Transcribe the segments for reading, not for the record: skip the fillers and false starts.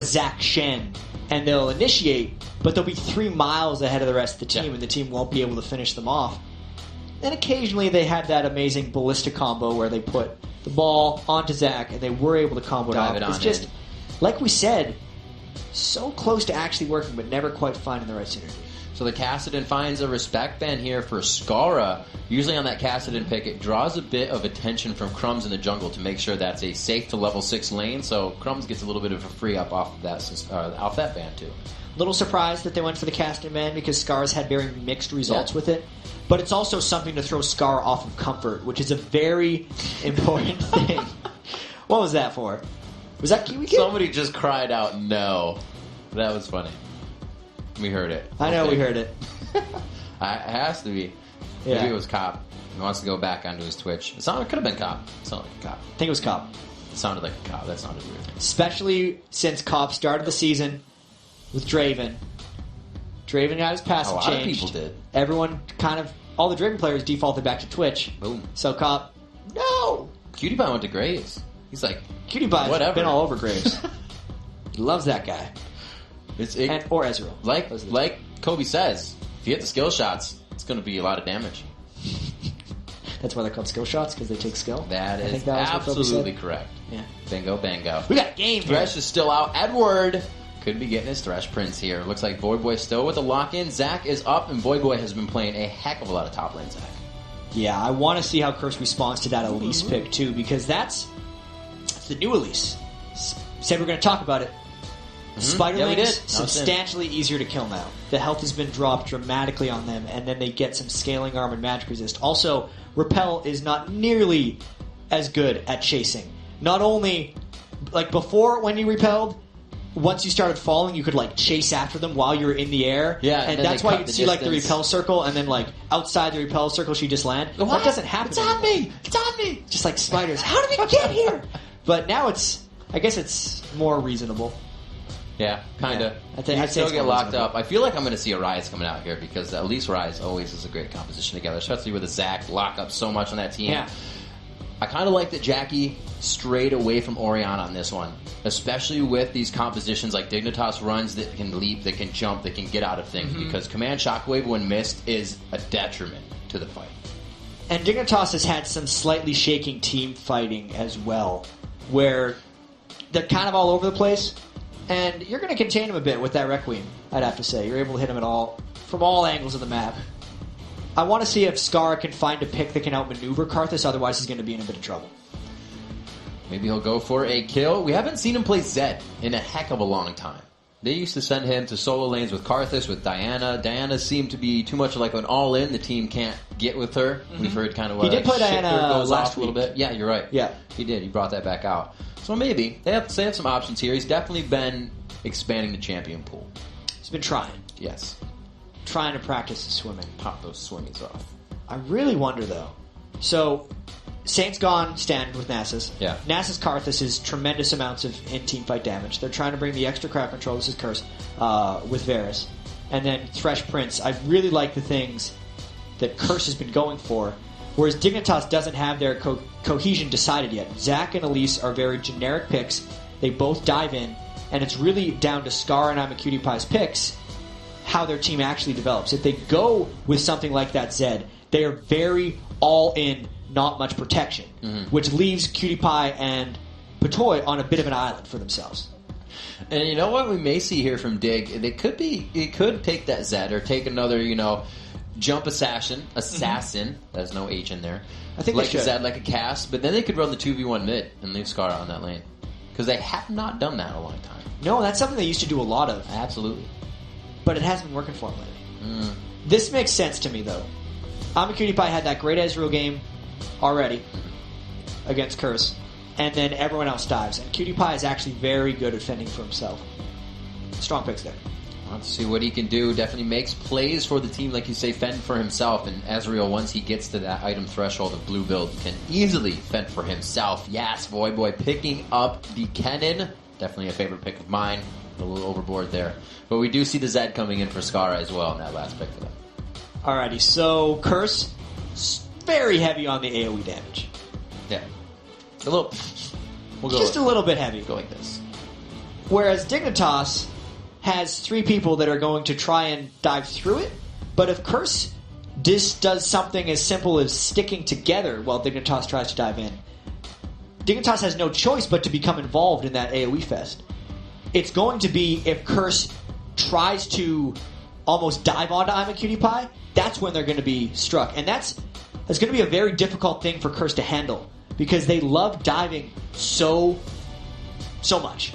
Zach Shen, and they'll initiate, but they'll be 3 miles ahead of the rest of the team, and the team won't be able to finish them off. And occasionally they had that amazing ballista combo where they put the ball onto Zach, and they were able to combo it off. It's just, like we said, so close to actually working, but never quite finding the right synergy. So the Kassadin finds a respect ban here for Skara. Usually on that Kassadin pick, it draws a bit of attention from Crumbs in the jungle to make sure that's a safe to level 6 lane. So Crumbs gets a little bit of a free up off of that ban too. Little surprised that they went for the Kassadin ban because Scar's had very mixed results with it. But it's also something to throw Scar off of comfort, which is a very important thing. What was that for? Was that Kiwi Kid? Somebody just cried out no. That was funny. We heard it. I know we heard it. It has to be. Yeah. Maybe it was Cop. He wants to go back onto his Twitch. It could have been Cop. It sounded like a Cop. I think it was Cop. It sounded like a Cop. That sounded weird. Especially since Cop started the season with Draven. Draven got his passive changed. A lot of people did. Everyone all the Draven players defaulted back to Twitch. Boom. So Cop, no! Cutie Pie went to Graves. He's like, Cutie Pie's been all over Graves. He loves that guy. Or Ezreal. Like Kobe says, if you hit the skill shots, it's going to be a lot of damage. That's why they're called skill shots, because they take skill? That is absolutely correct. Yeah. Bingo, bango. We got a game here. Thresh is still out. Edward could be getting his Thresh Prince here. Looks like Void Boy still with the lock-in. Zach is up, and Void Boy has been playing a heck of a lot of top lane Zach. Yeah, I want to see how Curse responds to that Elise pick, too, because that's the new Elise. Said we're going to talk about it. Spiderlings, substantially easier to kill now. The health has been dropped dramatically on them, and then they get some scaling arm and magic resist. Also, Repel is not nearly as good at chasing. Not only, like before when you repelled, once you started falling, you could like chase after them while you're in the air. Yeah, and that's why you'd see like the repel circle, and then like outside the repel circle, she just land. That doesn't happen. It's on me! It's on me! Just like spiders. How did we get here? But now I guess it's more reasonable. Yeah, kind of. Yeah, I'd still get locked up. I feel like I'm going to see a Rise coming out here because at least Rise always is a great composition together, especially with a Zac lock up so much on that team. Yeah. I kind of like that Jackie strayed away from Orianna on this one, especially with these compositions like Dignitas runs that can leap, that can jump, that can get out of things, because Command Shockwave when missed is a detriment to the fight. And Dignitas has had some slightly shaking team fighting as well, where they're kind of all over the place. And you're going to contain him a bit with that Requiem, I'd have to say. You're able to hit him from all angles of the map. I want to see if Scar can find a pick that can outmaneuver Karthus, otherwise he's going to be in a bit of trouble. Maybe he'll go for a kill. We haven't seen him play Zed in a heck of a long time. They used to send him to solo lanes with Karthus, with Diana. Diana seemed to be too much like an all-in. The team can't get with her. We've heard kind of what he did play Diana goes last off a little bit. Yeah, you're right. Yeah. He did. He brought that back out. So maybe. They have some options here. He's definitely been expanding the champion pool. He's been trying. Yes. Trying to practice the swimming. Pop those swimmies off. I really wonder, though. So, Saint's gone stand with Nasus. Yeah. Nasus Karthus is tremendous amounts of in-team fight damage. They're trying to bring the extra crowd control, this is Curse, with Varus. And then Thresh Prince. I really like the things that Curse has been going for, whereas Dignitas doesn't have their cohesion decided yet. Zac and Elise are very generic picks. They both dive in, and it's really down to Scar and Cutie Pie's picks how their team actually develops. If they go with something like that Zed, they are very all-in, not much protection, which leaves Cutie Pie and Patoy on a bit of an island for themselves. And you know what we may see here from Dig? It could take that Zed or take another, jump assassin. There's no H in there. I think like they should. A Zed, like a cast, but then they could run the 2v1 mid and leave Scar on that lane. Because they have not done that in a long time. No, that's something they used to do a lot of. Absolutely. But it hasn't been working for them lately. This makes sense to me, though. Cutie Pie had that great Ezreal game already against Curse, and then everyone else dives. And Cutie Pie is actually very good at fending for himself. Strong picks there. Let's see what he can do. Definitely makes plays for the team, like you say, fend for himself. And Ezreal, once he gets to that item threshold of blue build, can easily fend for himself. Yes, Void Boy picking up the Kennen. Definitely a favorite pick of mine. A little overboard there. But we do see the Zed coming in for Scar as well in that last pick for them. Alrighty, so Curse, very heavy on the AoE damage. Yeah. A little. We'll go just a little bit heavy. Go like this. Whereas Dignitas has 3 people that are going to try and dive through it, but if Curse just does something as simple as sticking together while Dignitas tries to dive in, Dignitas has no choice but to become involved in that AoE fest. It's going to be if Curse tries to almost dive onto I'm a Cutie Pie, that's when they're going to be struck. And that's going to be a very difficult thing for Curse to handle because they love diving so much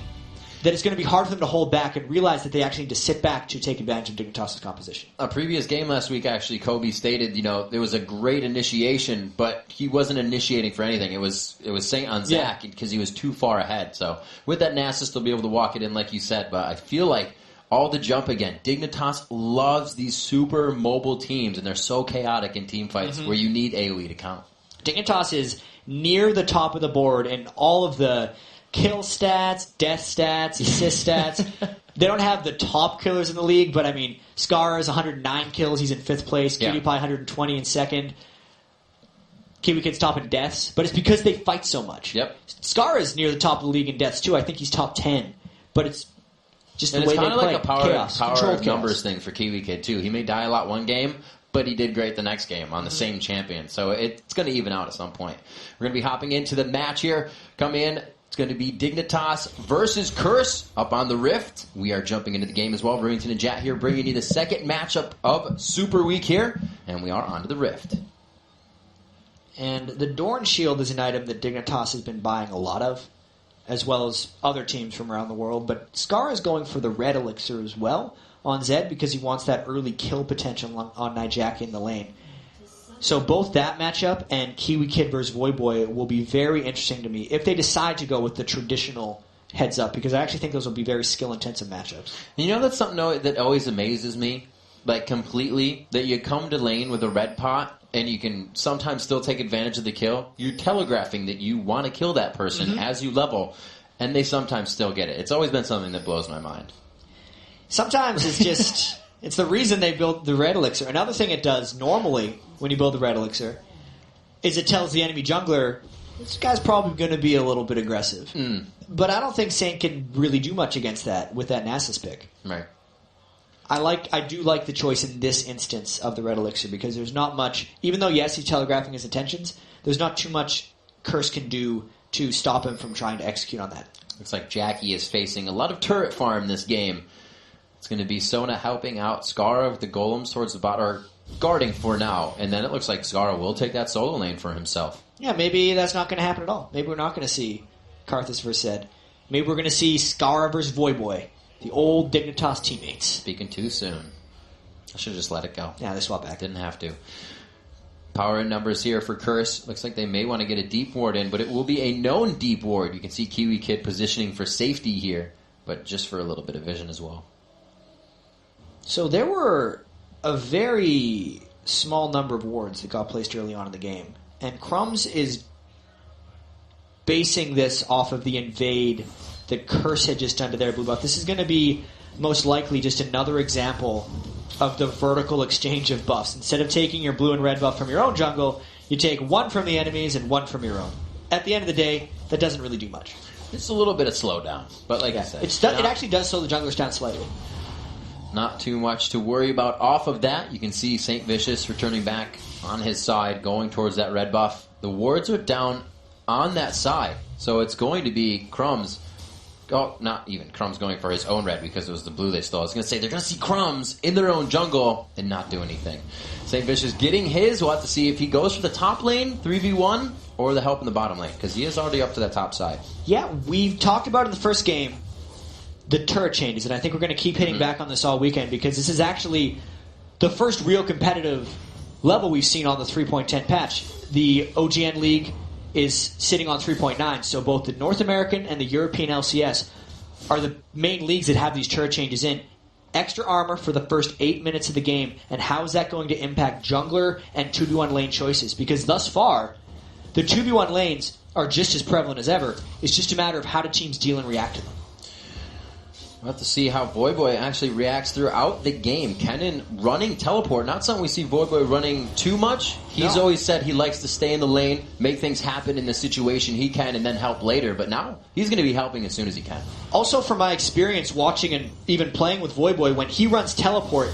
that it's going to be hard for them to hold back and realize that they actually need to sit back to take advantage of Dignitas' composition. A previous game last week, actually, Kobe stated, there was a great initiation, but he wasn't initiating for anything. It was Saint on Zach because he was too far ahead. So with that Nasus, they'll be able to walk it in like you said, but I feel like all the jump again. Dignitas loves these super mobile teams, and they're so chaotic in team fights where you need AoE to count. Dignitas is near the top of the board in all of the kill stats, death stats, assist stats. They don't have the top killers in the league, but I mean, Scar is 109 kills. He's in 5th place. Cutie Pie 120 in 2nd. Kiwi Kid's top in deaths, but it's because they fight so much. Yep. Scar is near the top of the league in deaths too. I think he's top 10, but it's just the way they play. It's kind of like a power chaos. Numbers thing for Kiwi Kid too. He may die a lot one game, but he did great the next game on the same champion. So it's going to even out at some point. We're going to be hopping into the match here. Come in. It's going to be Dignitas versus Curse up on the Rift. We are jumping into the game as well. Brewington and Jat here bringing you the second matchup of Super Week here. And we are on to the Rift. And the Dorn Shield is an item that Dignitas has been buying a lot of, as well as other teams from around the world. But Scar is going for the Red Elixir as well on Zed because he wants that early kill potential on Nijaki in the lane. So both that matchup and Kiwi Kid versus Voyboy will be very interesting to me if they decide to go with the traditional heads up, because I actually think those will be very skill-intensive matchups. That's something that always amazes me, like completely, that you come to lane with a red pot and you can sometimes still take advantage of the kill. You're telegraphing that you want to kill that person as you level, and they sometimes still get it. It's always been something that blows my mind. Sometimes it's just... It's the reason they built the Red Elixir. Another thing it does normally when you build the Red Elixir is it tells the enemy jungler, this guy's probably going to be a little bit aggressive. But I don't think Saint can really do much against that with that Nasus pick. Right. I do like the choice in this instance of the Red Elixir because there's not much, even though yes he's telegraphing his intentions, there's not too much Curse can do to stop him from trying to execute on that. Looks like Jackie is facing a lot of turret farm this game. It's going to be Sona helping out Skara with the golems towards the bot, or guarding for now. And then it looks like Skara will take that solo lane for himself. Yeah, maybe that's not going to happen at all. Maybe we're not going to see Karthus versus Zed. Maybe we're going to see Skara versus Voyboy, the old Dignitas teammates. Speaking too soon. I should have just let it go. Yeah, they swap back. Didn't have to. Power in numbers here for Curse. Looks like they may want to get a deep ward in, but it will be a known deep ward. You can see Kiwi Kid positioning for safety here, but just for a little bit of vision as well. So there were a very small number of wards that got placed early on in the game. And Crumbs is basing this off of the invade that Curse had just done to their blue buff. This is going to be most likely just another example of the vertical exchange of buffs. Instead of taking your blue and red buff from your own jungle, you take one from the enemies and one from your own. At the end of the day, that doesn't really do much. It's a little bit of slowdown, but like I said... It actually does slow the junglers down slightly. Not too much to worry about off of that. You can see St. Vicious returning back on his side, going towards that red buff. The wards are down on that side, so it's going to be Crumbs. Oh, not even. Crumbs going for his own red because it was the blue they stole. I was going to say, they're going to see Crumbs in their own jungle and not do anything. St. Vicious getting his. We'll have to see if he goes for the top lane, 3v1, or the help in the bottom lane, because he is already up to that top side. Yeah, we've talked about in the first game the turret changes, and I think we're going to keep hitting back on this all weekend because this is actually the first real competitive level we've seen on the 3.10 patch. The OGN League is sitting on 3.9, so both the North American and the European LCS are the main leagues that have these turret changes in. Extra armor for the first 8 minutes of the game, and how is that going to impact jungler and 2v1 lane choices? Because thus far, the 2v1 lanes are just as prevalent as ever. It's just a matter of how do teams deal and react to them. We'll have to see how Voyboy actually reacts throughout the game. Kennen running teleport, not something we see Voyboy running too much. He's always said he likes to stay in the lane, make things happen in the situation he can, and then help later. But now he's going to be helping as soon as he can. Also, from my experience watching and even playing with Voyboy, when he runs teleport,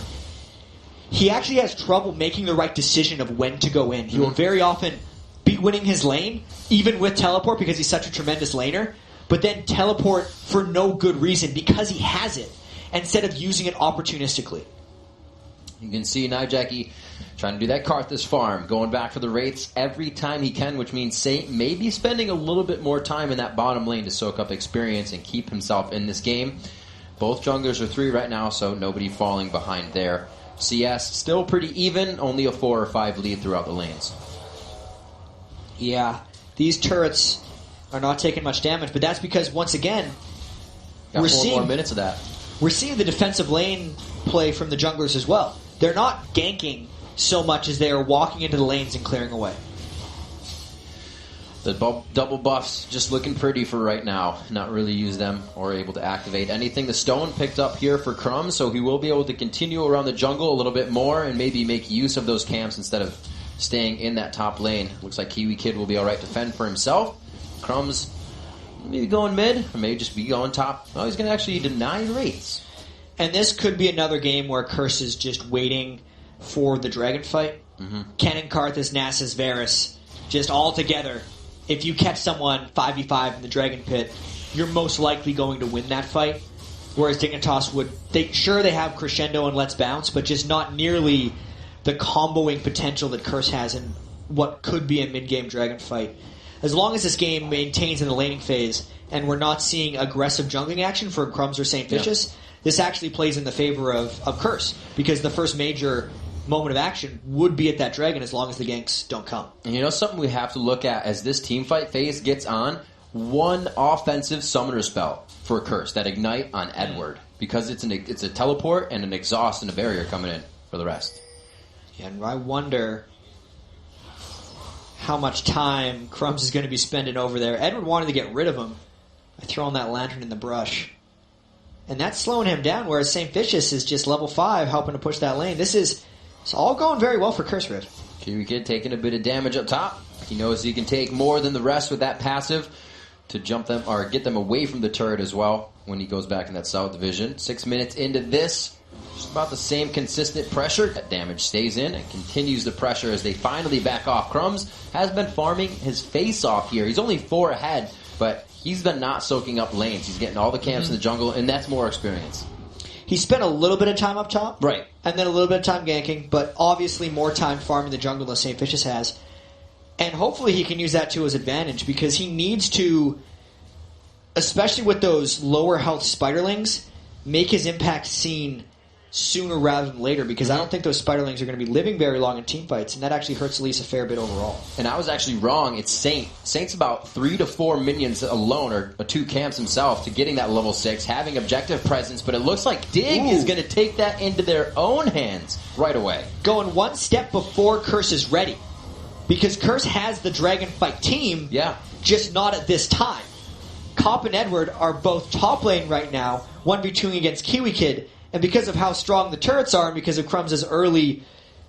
he actually has trouble making the right decision of when to go in. He will very often be winning his lane, even with teleport, because he's such a tremendous laner, but then teleport for no good reason because he has it, instead of using it opportunistically. You can see Nijaki trying to do that Karthus farm, going back for the Wraiths every time he can, which means Saint may be spending a little bit more time in that bottom lane to soak up experience and keep himself in this game. Both junglers are 3 right now, so nobody falling behind there. CS still pretty even, only a 4 or 5 lead throughout the lanes. Yeah, these turrets are not taking much damage, but that's because, once again, Got 4 more minutes of that. We're seeing the defensive lane play from the junglers as well. They're not ganking so much as they are walking into the lanes and clearing away. The double buffs just looking pretty for right now. Not really use them or able to activate anything. The stone picked up here for Crumb, so he will be able to continue around the jungle a little bit more and maybe make use of those camps instead of staying in that top lane. Looks like Kiwi Kid will be alright to fend for himself. Crumb's maybe going mid, or maybe just be going top. Oh, he's going to actually deny Wraiths. And this could be another game where Curse is just waiting for the dragon fight. Kennen, Karthus, Nasus, Varus, just all together. If you catch someone 5v5 in the dragon pit, you're most likely going to win that fight. Whereas Dignitas would, they have Crescendo and Let's Bounce, but just not nearly the comboing potential that Curse has in what could be a mid-game dragon fight. As long as this game maintains in the laning phase and we're not seeing aggressive jungling action for Crumbs or St. Vicious, this actually plays in the favor of Curse, because the first major moment of action would be at that dragon as long as the ganks don't come. And you know something we have to look at as this teamfight phase gets on? One offensive summoner spell for Curse, that Ignite on Edward, because it's a teleport and an exhaust and a barrier coming in for the rest. Yeah, and I wonder how much time Crumbs is going to be spending over there. Edward wanted to get rid of him by throwing that lantern in the brush. And that's slowing him down, whereas St. Vicious is just level 5 helping to push that lane. It's all going very well for Curse Rift. Kiwi Kid taking a bit of damage up top. He knows he can take more than the rest with that passive to jump them or get them away from the turret as well when he goes back in that South Division. 6 minutes into this, just about the same consistent pressure. That damage stays in and continues the pressure as they finally back off. Crumbs has been farming his face off here. He's only 4 ahead, but he's been not soaking up lanes. He's getting all the camps in the jungle, and that's more experience. He spent a little bit of time up top. Right. And then a little bit of time ganking, but obviously more time farming the jungle than St. Vicious has. And hopefully he can use that to his advantage, because he needs to, especially with those lower health spiderlings, make his impact seen sooner rather than later, because I don't think those spiderlings are going to be living very long in teamfights, and that actually hurts Elise a fair bit overall. And I was actually wrong. It's Saint. Saint's about 3 to 4 minions alone, or 2 camps himself, to getting that level 6, having objective presence, but it looks like Dig is going to take that into their own hands right away. Going one step before Curse is ready, because Curse has the dragon fight team, just not at this time. Cop and Edward are both top lane right now, 1v2ing against Kiwi Kid, and because of how strong the turrets are and because of Crumbs' early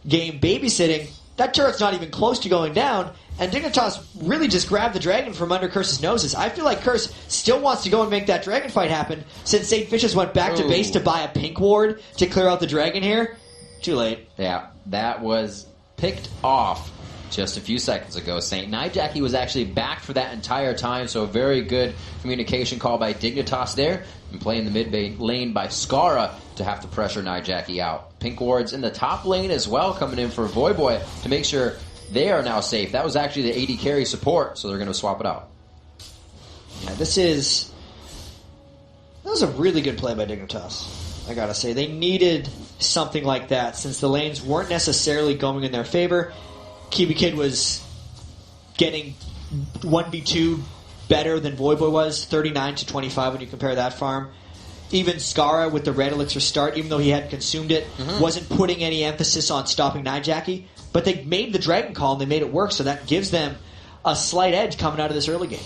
game babysitting, that turret's not even close to going down, and Dignitas really just grabbed the dragon from under Curse's noses. I feel like Curse still wants to go and make that dragon fight happen, since St. Vicious went back to base to buy a pink ward to clear out the dragon here. Too late. Yeah, that was picked off just a few seconds ago. St. Nijaki was actually back for that entire time, so a very good communication call by Dignitas there, and playing the mid lane by Skara to have to pressure Nijaki out. Pink wards in the top lane as well, coming in for Voyboy to make sure they are now safe. That was actually the AD carry support, so they're going to swap it out. Yeah, that was a really good play by Dignitas, I gotta say. They needed something like that, since the lanes weren't necessarily going in their favor. Kiwi Kid was getting 1v2 better than Voyboy was, 39 to 25 when you compare that farm. Even Skara with the red elixir start, even though he hadn't consumed it, wasn't putting any emphasis on stopping Nijaki. But they made the dragon call and they made it work, so that gives them a slight edge coming out of this early game.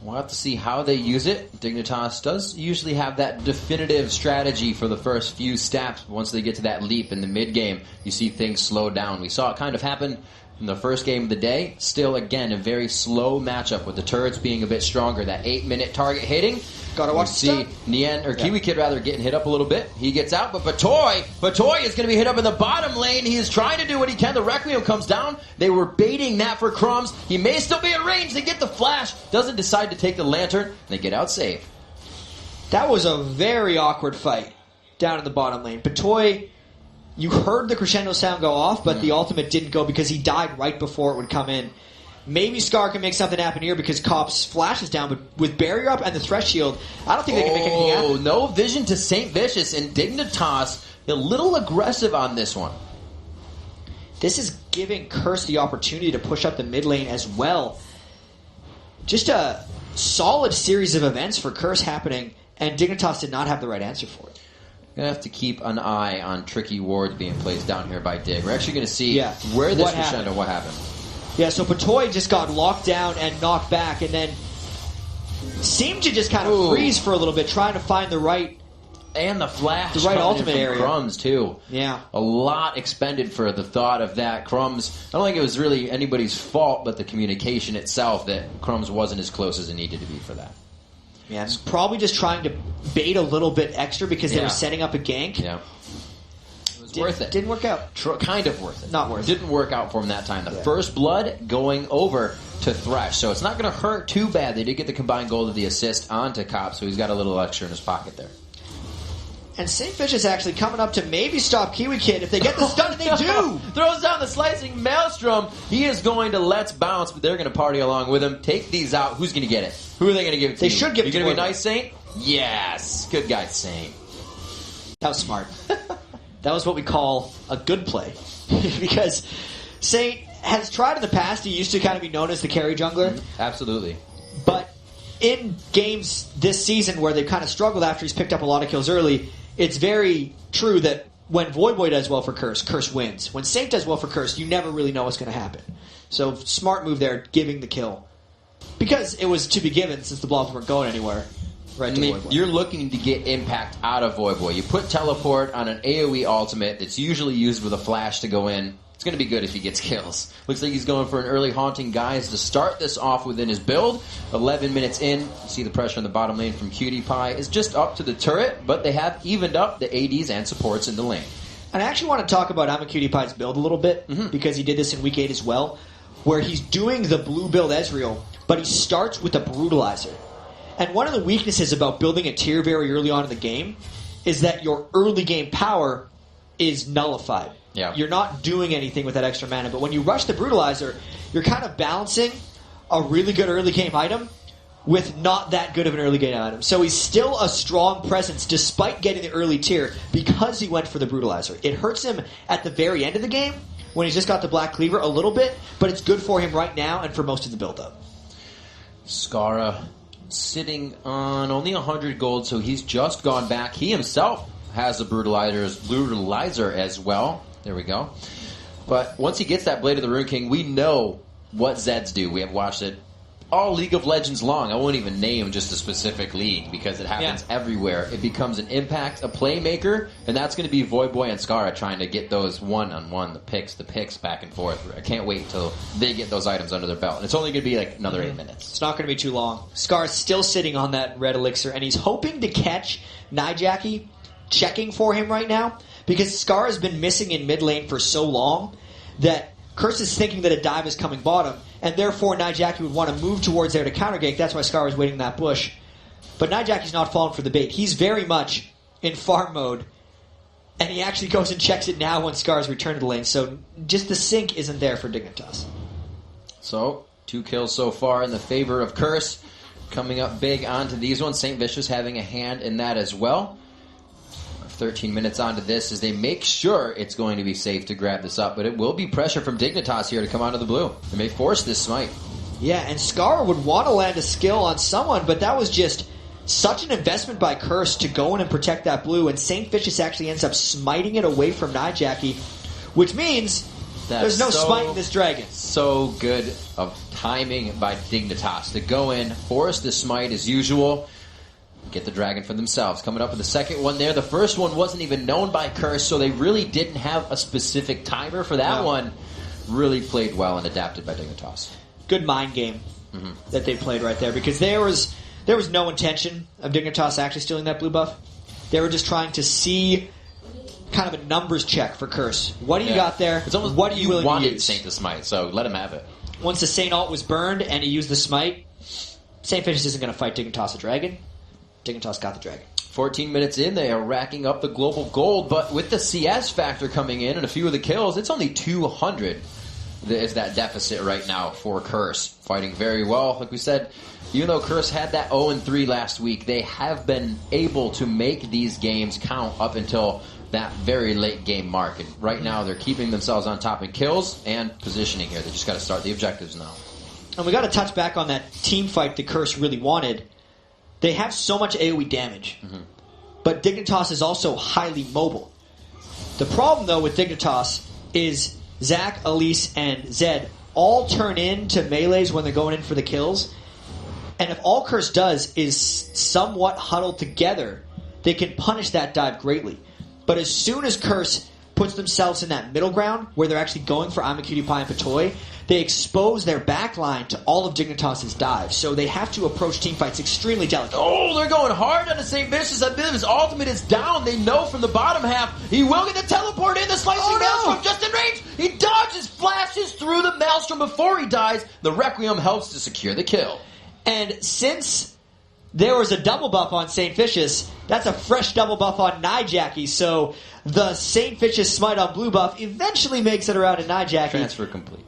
We'll have to see how they use it. Dignitas does usually have that definitive strategy for the first few steps. Once they get to that leap in the mid-game, you see things slow down. We saw it kind of happen in the first game of the day. Still, again, a very slow matchup with the turrets being a bit stronger. That 8-minute target hitting. Gotta watch see Nien, or Kiwi Kid rather, getting hit up a little bit. He gets out, but Batoy is going to be hit up in the bottom lane. He is trying to do what he can. The Requiem comes down. They were baiting that for Crumbs. He may still be in range. They get the flash. Doesn't decide to take the lantern. They get out safe. That was a very awkward fight down in the bottom lane. Batoy, you heard the crescendo sound go off, but the ultimate didn't go because he died right before it would come in. Maybe Scar can make something happen here because Cop's flash is down, but with barrier up and the thresh shield, I don't think they can make anything happen. No vision to St. Vicious, and Dignitas a little aggressive on this one. This is giving Curse the opportunity to push up the mid lane as well. Just a solid series of events for Curse happening, and Dignitas did not have the right answer for it. Going to have to keep an eye on tricky wards being placed down here by Dig. We're actually going to see where this crescendo, what happened. Yeah, so Batoy just got locked down and knocked back, and then seemed to just kind of freeze for a little bit, trying to find the right... And the flash. The right ultimate area. Crumbs, too. Yeah. A lot expended for the thought of that. Crumbs, I don't think it was really anybody's fault, but the communication itself that Crumbs wasn't as close as it needed to be for that. Yeah, it's probably just trying to bait a little bit extra because they were setting up a gank. Yeah. Worth it. Didn't work out. Kind of worth it. Not worth it. Didn't work out for him that time. The first blood going over to Thresh. So it's not going to hurt too bad. They did get the combined gold of the assist onto Cop, so he's got a little extra in his pocket there. And St. Fish is actually coming up to maybe stop Kiwi Kid if they get the stun, and they do! Throws down the slicing Maelstrom. He is going to let's bounce, but they're going to party along with him. Take these out. Who's going to get it? Who are they going to give it to? They should give it to you going to be nice, Saint? Yes. Good guy, Saint. That was smart. That was what we call a good play. Because Saint has tried in the past. He used to kind of be known as the carry jungler. Absolutely. But in games this season where they've kind of struggled after he's picked up a lot of kills early, it's very true that when Voidboy does well for Curse, Curse wins. When Saint does well for Curse, you never really know what's going to happen. So smart move there, giving the kill. Because it was to be given since the blobs weren't going anywhere. Right, I mean, you're looking to get impact out of Voidboy. You put teleport on an AoE ultimate that's usually used with a flash to go in. It's going to be good if he gets kills. Looks like he's going for an early Haunting Guise to start this off within his build. 11 minutes in, you see the pressure on the bottom lane from Cutie Pie is just up to the turret, but they have evened up the ADs and supports in the lane. And I actually want to talk about Cutie Pie's build a little bit, because he did this in Week 8 as well, where he's doing the blue build Ezreal, but he starts with a Brutalizer. And one of the weaknesses about building a tier very early on in the game is that your early game power is nullified. Yeah. You're not doing anything with that extra mana, but when you rush the Brutalizer, you're kind of balancing a really good early game item with not that good of an early game item. So he's still a strong presence despite getting the early tier because he went for the Brutalizer. It hurts him at the very end of the game when he's just got the Black Cleaver a little bit, but it's good for him right now and for most of the build-up. Skara sitting on only 100 gold, so he's just gone back. He himself has a Brutalizer as well. There we go. But once he gets that Blade of the Rune King, we know what Zeds do. We have watched it all League of Legends long. I won't even name just a specific league because it happens everywhere. It becomes an impact, a playmaker, and that's going to be Voidboy and Skara trying to get those one-on-one, the picks back and forth. I can't wait until they get those items under their belt. And it's only going to be like another 8 minutes. It's not going to be too long. Scar's still sitting on that red elixir, and he's hoping to catch Nijaki checking for him right now because Scar has been missing in mid lane for so long that Curse is thinking that a dive is coming bottom, and therefore Nijaki would want to move towards there to counter gank. That's why Scar is waiting in that bush. But Nijaki's not falling for the bait. He's very much in farm mode, and he actually goes and checks it now when Scar's returned to the lane. So just the sync isn't there for Dignitas. So, 2 kills so far in the favor of Curse. Coming up big onto these ones. St. Vicious having a hand in that as well. 13 minutes onto this as they make sure it's going to be safe to grab this up, but it will be pressure from Dignitas here to come out of the blue. They may force this smite. Yeah, and Scar would want to land a skill on someone, but that was just such an investment by Curse to go in and protect that blue, and St. Vicious actually ends up smiting it away from Nijaki, which means There's no smite in this dragon. So good of timing by Dignitas to go in, force the smite as usual, get the dragon for themselves. Coming up with the second one there. The first one wasn't even known by Curse, so they really didn't have a specific timer for that one. Really played well and adapted by Dignitas. Good mind game that they played right there, because there was no intention of Dignitas actually stealing that blue buff. They were just trying to see kind of a numbers check for Curse. What do you got there? It's almost what are you willing to use? Saint to smite, so let him have it. Once the Saint ult was burned and he used the smite, Saint Vicious isn't going to fight Dignitas a dragon. Dignitas got the dragon. 14 minutes in, they are racking up the global gold, but with the CS factor coming in and a few of the kills, it's only 200 is that deficit right now for Curse. Fighting very well. Like we said, even though Curse had that 0-3 last week, they have been able to make these games count up until that very late game mark. And right now, they're keeping themselves on top in kills and positioning here. They just got to start the objectives now. And we got to touch back on that team fight the Curse really wanted. They have so much AoE damage, but Dignitas is also highly mobile. The problem, though, with Dignitas is Zac, Elise, and Zed all turn into melees when they're going in for the kills. And if all Curse does is somewhat huddle together, they can punish that dive greatly. But as soon as Curse puts themselves in that middle ground, where they're actually going for I'm a Cutie Pie and Patoy, they expose their backline to all of Dignitas' dives. So they have to approach teamfights extremely delicately. Oh, they're going hard on the St. Vicious. I believe his ultimate is down. They know from the bottom half he will get the teleport in. The slicing Maelstrom just in range. He dodges, flashes through the Maelstrom before he dies. The Requiem helps to secure the kill. And since there was a double buff on St. Vicious, that's a fresh double buff on Nijaki, so the St. Vicious smite on blue buff eventually makes it around to Nijaki. Transfer complete.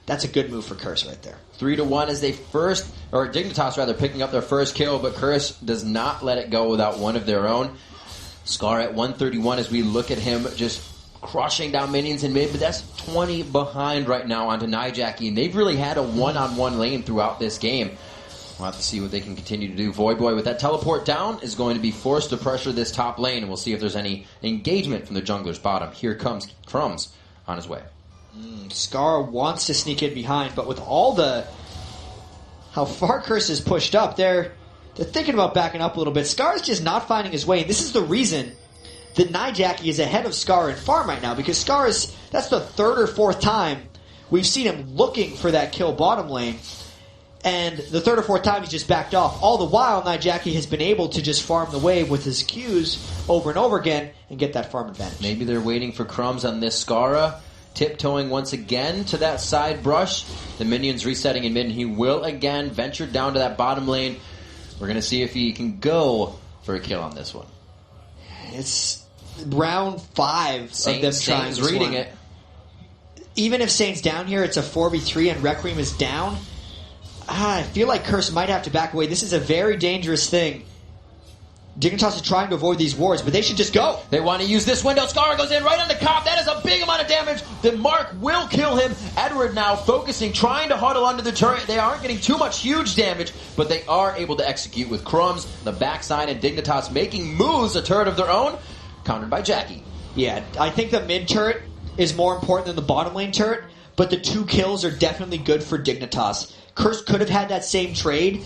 That's a good move for Curse right there. 3-1 as they Dignitas rather, picking up their first kill, but Curse does not let it go without one of their own. Scar at 131 as we look at him just crushing down minions in mid, but that's 20 behind right now onto Nijaki, and they've really had a one-on-one lane throughout this game. We'll have to see what they can continue to do. Voyboy with that teleport down is going to be forced to pressure this top lane, and we'll see if there's any engagement from the jungler's bottom. Here comes Crumbs on his way. Scar wants to sneak in behind, but with how far Curse is pushed up, they're thinking about backing up a little bit. Scar's just not finding his way, and this is the reason that Nijaki is ahead of Scar in farm right now, because that's the third or fourth time we've seen him looking for that kill bottom lane. And the third or fourth time he's just backed off. All the while, Nijaki has been able to just farm the wave with his Qs over and over again and get that farm advantage. Maybe they're waiting for Crumbs on this Skara. Tiptoeing once again to that side brush. The minions resetting in mid, and he will again venture down to that bottom lane. We're going to see if he can go for a kill on this one. It's round 5 of them trying Saint's this reading one. it. Even if Saint's down here, it's a 4v3 and Requiem is down. I feel like Curse might have to back away. This is a very dangerous thing. Dignitas is trying to avoid these wards, but they should just go. They want to use this window. Scar goes in right on the cop. That is a big amount of damage. Then Mark will kill him. Edward now focusing, trying to huddle under the turret. They aren't getting too much huge damage, but they are able to execute with Crumbs, the backside, and Dignitas making moves, a turret of their own, countered by Jackie. Yeah, I think the mid turret is more important than the bottom lane turret, but the 2 kills are definitely good for Dignitas. Curse could have had that same trade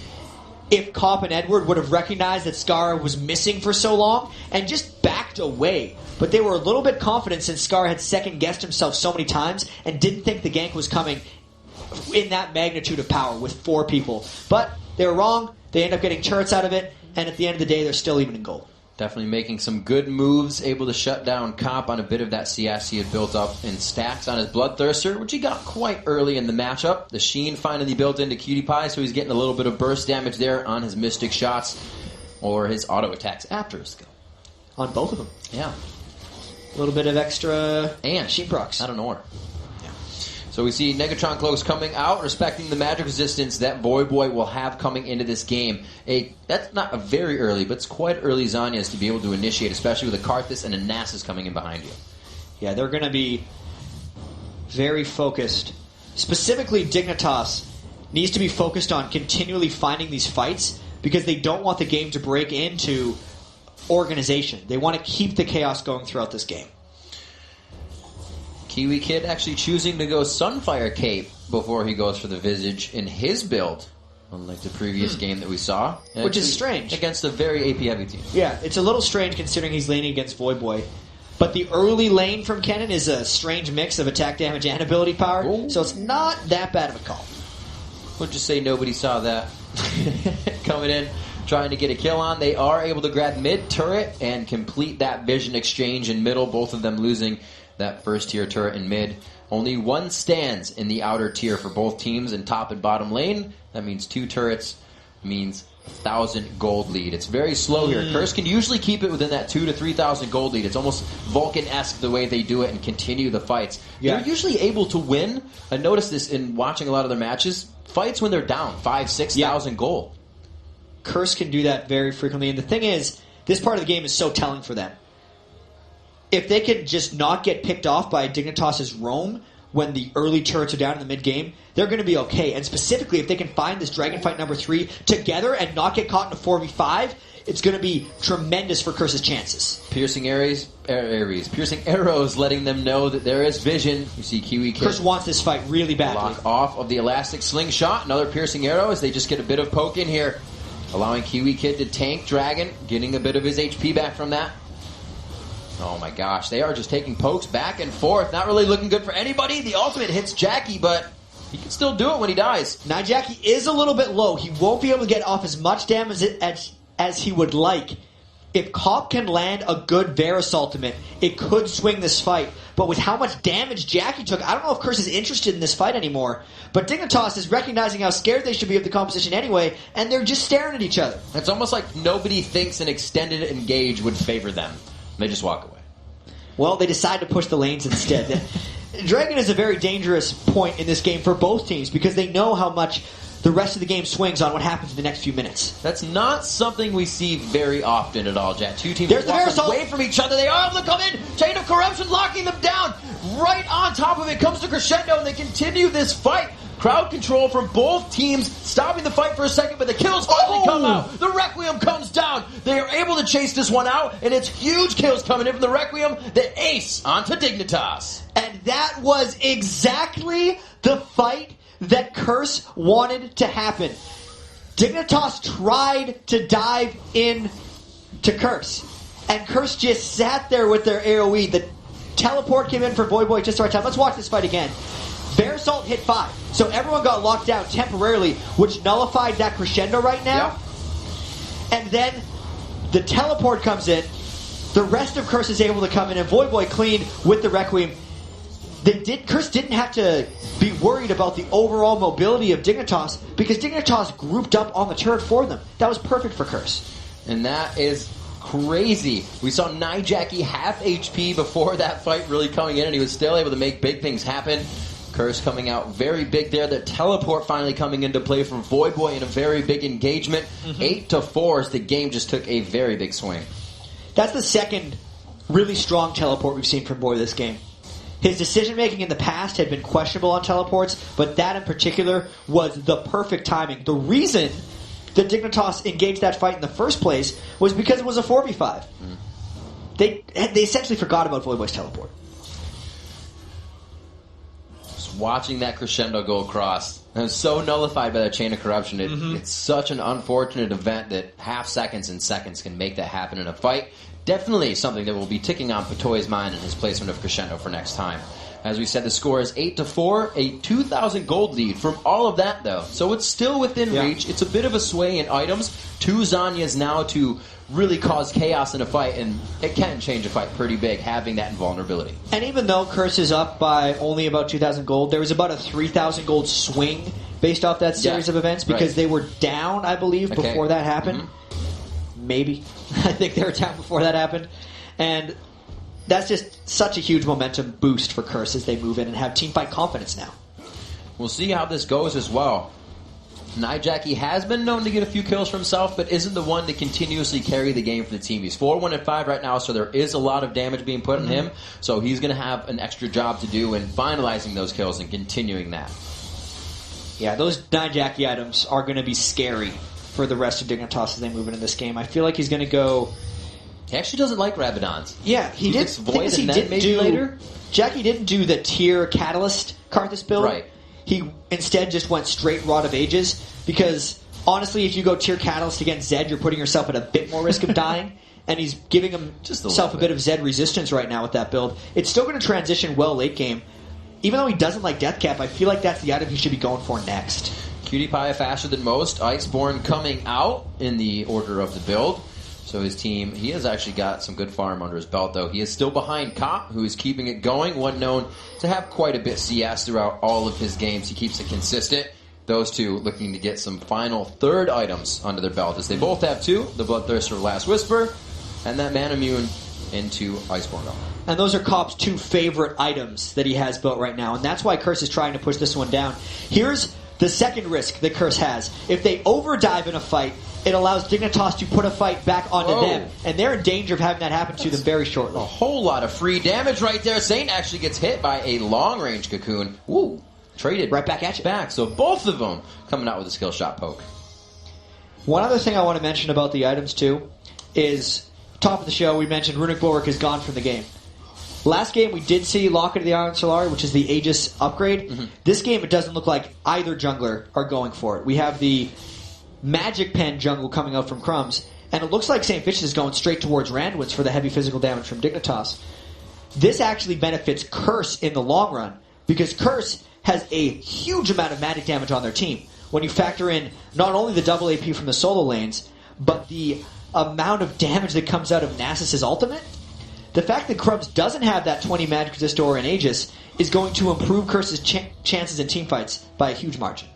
if Kopp and Edward would have recognized that Scar was missing for so long and just backed away. But they were a little bit confident since Scar had second-guessed himself so many times and didn't think the gank was coming in that magnitude of power with 4 people. But they were wrong. They end up getting turrets out of it, and at the end of the day, they're still even in gold. Definitely making some good moves, able to shut down Kopp on a bit of that CS he had built up in stacks on his Bloodthirster, which he got quite early in the matchup. The Sheen finally built into Cutie Pie, so he's getting a little bit of burst damage there on his Mystic shots or his auto attacks after his skill. On both of them. Yeah. A little bit of extra and Sheen procs. I don't know. So we see Negatron Cloaks coming out, respecting the magic resistance that Voyboy will have coming into this game. That's not a very early, but it's quite early Zanyas to be able to initiate, especially with a Karthus and a Nasus coming in behind you. Yeah, they're going to be very focused. Specifically, Dignitas needs to be focused on continually finding these fights because they don't want the game to break into organization. They want to keep the chaos going throughout this game. Kiwi Kid actually choosing to go Sunfire Cape before he goes for the Visage in his build, unlike the previous game that we saw. Which is strange. Against a very AP-heavy team. Yeah, it's a little strange considering he's laning against Void Boy. But the early lane from Kennen is a strange mix of attack damage and ability power, Ooh. so it's not that bad of a call. We'll just say nobody saw that. Coming in, trying to get a kill on. They are able to grab mid turret and complete that vision exchange in middle, both of them losing that first tier turret in mid. Only one stands in the outer tier for both teams in top and bottom lane. That means 2 turrets, means 1,000 gold lead. It's very slow here. Curse can usually keep it within that 2,000 to 3,000 gold lead. It's almost Vulcan-esque the way they do it and continue the fights. Yeah. They're usually able to win. I noticed this in watching a lot of their matches. Fights when they're down 5,000, 6,000 gold. Curse can do that very frequently, and the thing is, this part of the game is so telling for them. If they can just not get picked off by Dignitas' roam when the early turrets are down in the mid-game, they're going to be okay. And specifically, if they can find this Dragon Fight number 3 together and not get caught in a 4v5, it's going to be tremendous for Curse's chances. Piercing arrows letting them know that there is vision. You see Kiwi Kid Curse wants this fight really badly. block off of the elastic slingshot. Another piercing arrow as they just get a bit of poke in here, allowing Kiwi Kid to tank Dragon, getting a bit of his HP back from that. Oh my gosh, they are just taking pokes back and forth. Not really looking good for anybody. The ultimate hits Jackie, but he can still do it when he dies. Now Jackie is a little bit low. He won't be able to get off as much damage as he would like. If Cop can land a good Varus ultimate, it could swing this fight. But with how much damage Jackie took, I don't know if Curse is interested in this fight anymore. But Dignitas is recognizing how scared they should be of the composition anyway, and they're just staring at each other. It's almost like nobody thinks an extended engage would favor them. They just walk away. Well, they decide to push the lanes instead. Dragon is a very dangerous point in this game for both teams because they know how much the rest of the game swings on what happens in the next few minutes. That's not something we see very often at all, Jet. Two teams There's the walking Varus away from each other. They are able to come in. Chain of Corruption locking them down. Right on top of it comes the crescendo, and they continue this fight. Crowd control from both teams, stopping the fight for a second, but the kills finally come out. The Requiem comes down. They are able to chase this one out, and it's huge kills coming in from the Requiem. The ace onto Dignitas. And that was exactly the fight that Curse wanted to happen. Dignitas tried to dive in to Curse, and Curse just sat there with their AoE. The teleport came in for Void Boy just the right time. Let's watch this fight again. Varusalt hit 5, so everyone got locked down temporarily, which nullified that crescendo right now. Yeah. And then the teleport comes in. The rest of Curse is able to come in, and Void Boy clean with the Requiem. Curse didn't have to be worried about the overall mobility of Dignitas because Dignitas grouped up on the turret for them. That was perfect for Curse. And that is crazy. We saw Nijaki half HP before that fight really coming in, and he was still able to make big things happen. Curse coming out very big there. The teleport finally coming into play from Void Boy in a very big engagement. 8-4 as the game just took a very big swing. That's the second really strong teleport we've seen from Boy this game. His decision-making in the past had been questionable on teleports, but that in particular was the perfect timing. The reason that Dignitas engaged that fight in the first place was because it was a 4v5. They essentially forgot about Void Boy's teleport. Watching that crescendo go across, and it was so nullified by that Chain of Corruption. It's such an unfortunate event that half seconds and seconds can make that happen in a fight. Definitely something that will be ticking on Patoy's mind in his placement of crescendo for next time. As we said, the score is 8-4, a 2,000 gold lead from all of that, though. So it's still within reach. It's a bit of a sway in items. 2 Zanyas now to really cause chaos in a fight, and it can change a fight pretty big, having that invulnerability. And even though Curse is up by only about 2,000 gold, there was about a 3,000 gold swing based off that series of events because they were down, I believe, before that happened. Maybe. I think they were down before that happened. And that's just such a huge momentum boost for Curse as they move in and have teamfight confidence now. We'll see how this goes as well. Nijaki has been known to get a few kills for himself, but isn't the one to continuously carry the game for the team. He's 4-1-5 right now, so there is a lot of damage being put on him. So he's going to have an extra job to do in finalizing those kills and continuing that. Yeah, those Nijaki items are going to be scary for the rest of Dignitas as they move into this game. I feel like he's going to go He actually doesn't like Rabadons. Yeah, he did. Gets Void and then maybe later? Jackie didn't do the tier Catalyst Karthus build. Right. He instead just went straight Rod of Ages because, honestly, if you go tier Catalyst against Zed, you're putting yourself at a bit more risk of dying. And he's giving himself a bit of Zed resistance right now with that build. It's still going to transition well late game. Even though he doesn't like Death Cap, I feel like that's the item he should be going for next. Cutie Pie faster than most. Iceborne coming out in the order of the build. So his team, he has actually got some good farm under his belt, though. He is still behind Cop, who is keeping it going. One known to have quite a bit CS throughout all of his games. He keeps it consistent. Those two looking to get some final third items under their belt, as they both have two. The Bloodthirster Last Whisper, and that Man Immune into Iceborne. And those are Cop's two favorite items that he has built right now. And that's why Curse is trying to push this one down. Here's the second risk that Curse has. If they overdive in a fight, it allows Dignitas to put a fight back onto them. And they're in danger of having that happen to them very shortly. A whole lot of free damage right there. Saint actually gets hit by a long-range cocoon. Woo! Traded right back at you. So both of them coming out with a skill shot poke. One other thing I want to mention about the items, too, is top of the show, we mentioned Runic Bulwark is gone from the game. Last game, we did see Locket of the Iron Solari, which is the Aegis upgrade. Mm-hmm. This game, it doesn't look like either jungler are going for it. We have the Magic Pen jungle coming out from Crumbs, and it looks like St. Vicious is going straight towards Randwoods for the heavy physical damage from Dignitas. This actually benefits Curse in the long run, because Curse has a huge amount of magic damage on their team. When you factor in not only the double AP from the solo lanes, but the amount of damage that comes out of Nasus' ultimate, the fact that Crumbs doesn't have that 20 magic resist or an Aegis is going to improve Curse's chances in teamfights by a huge margin.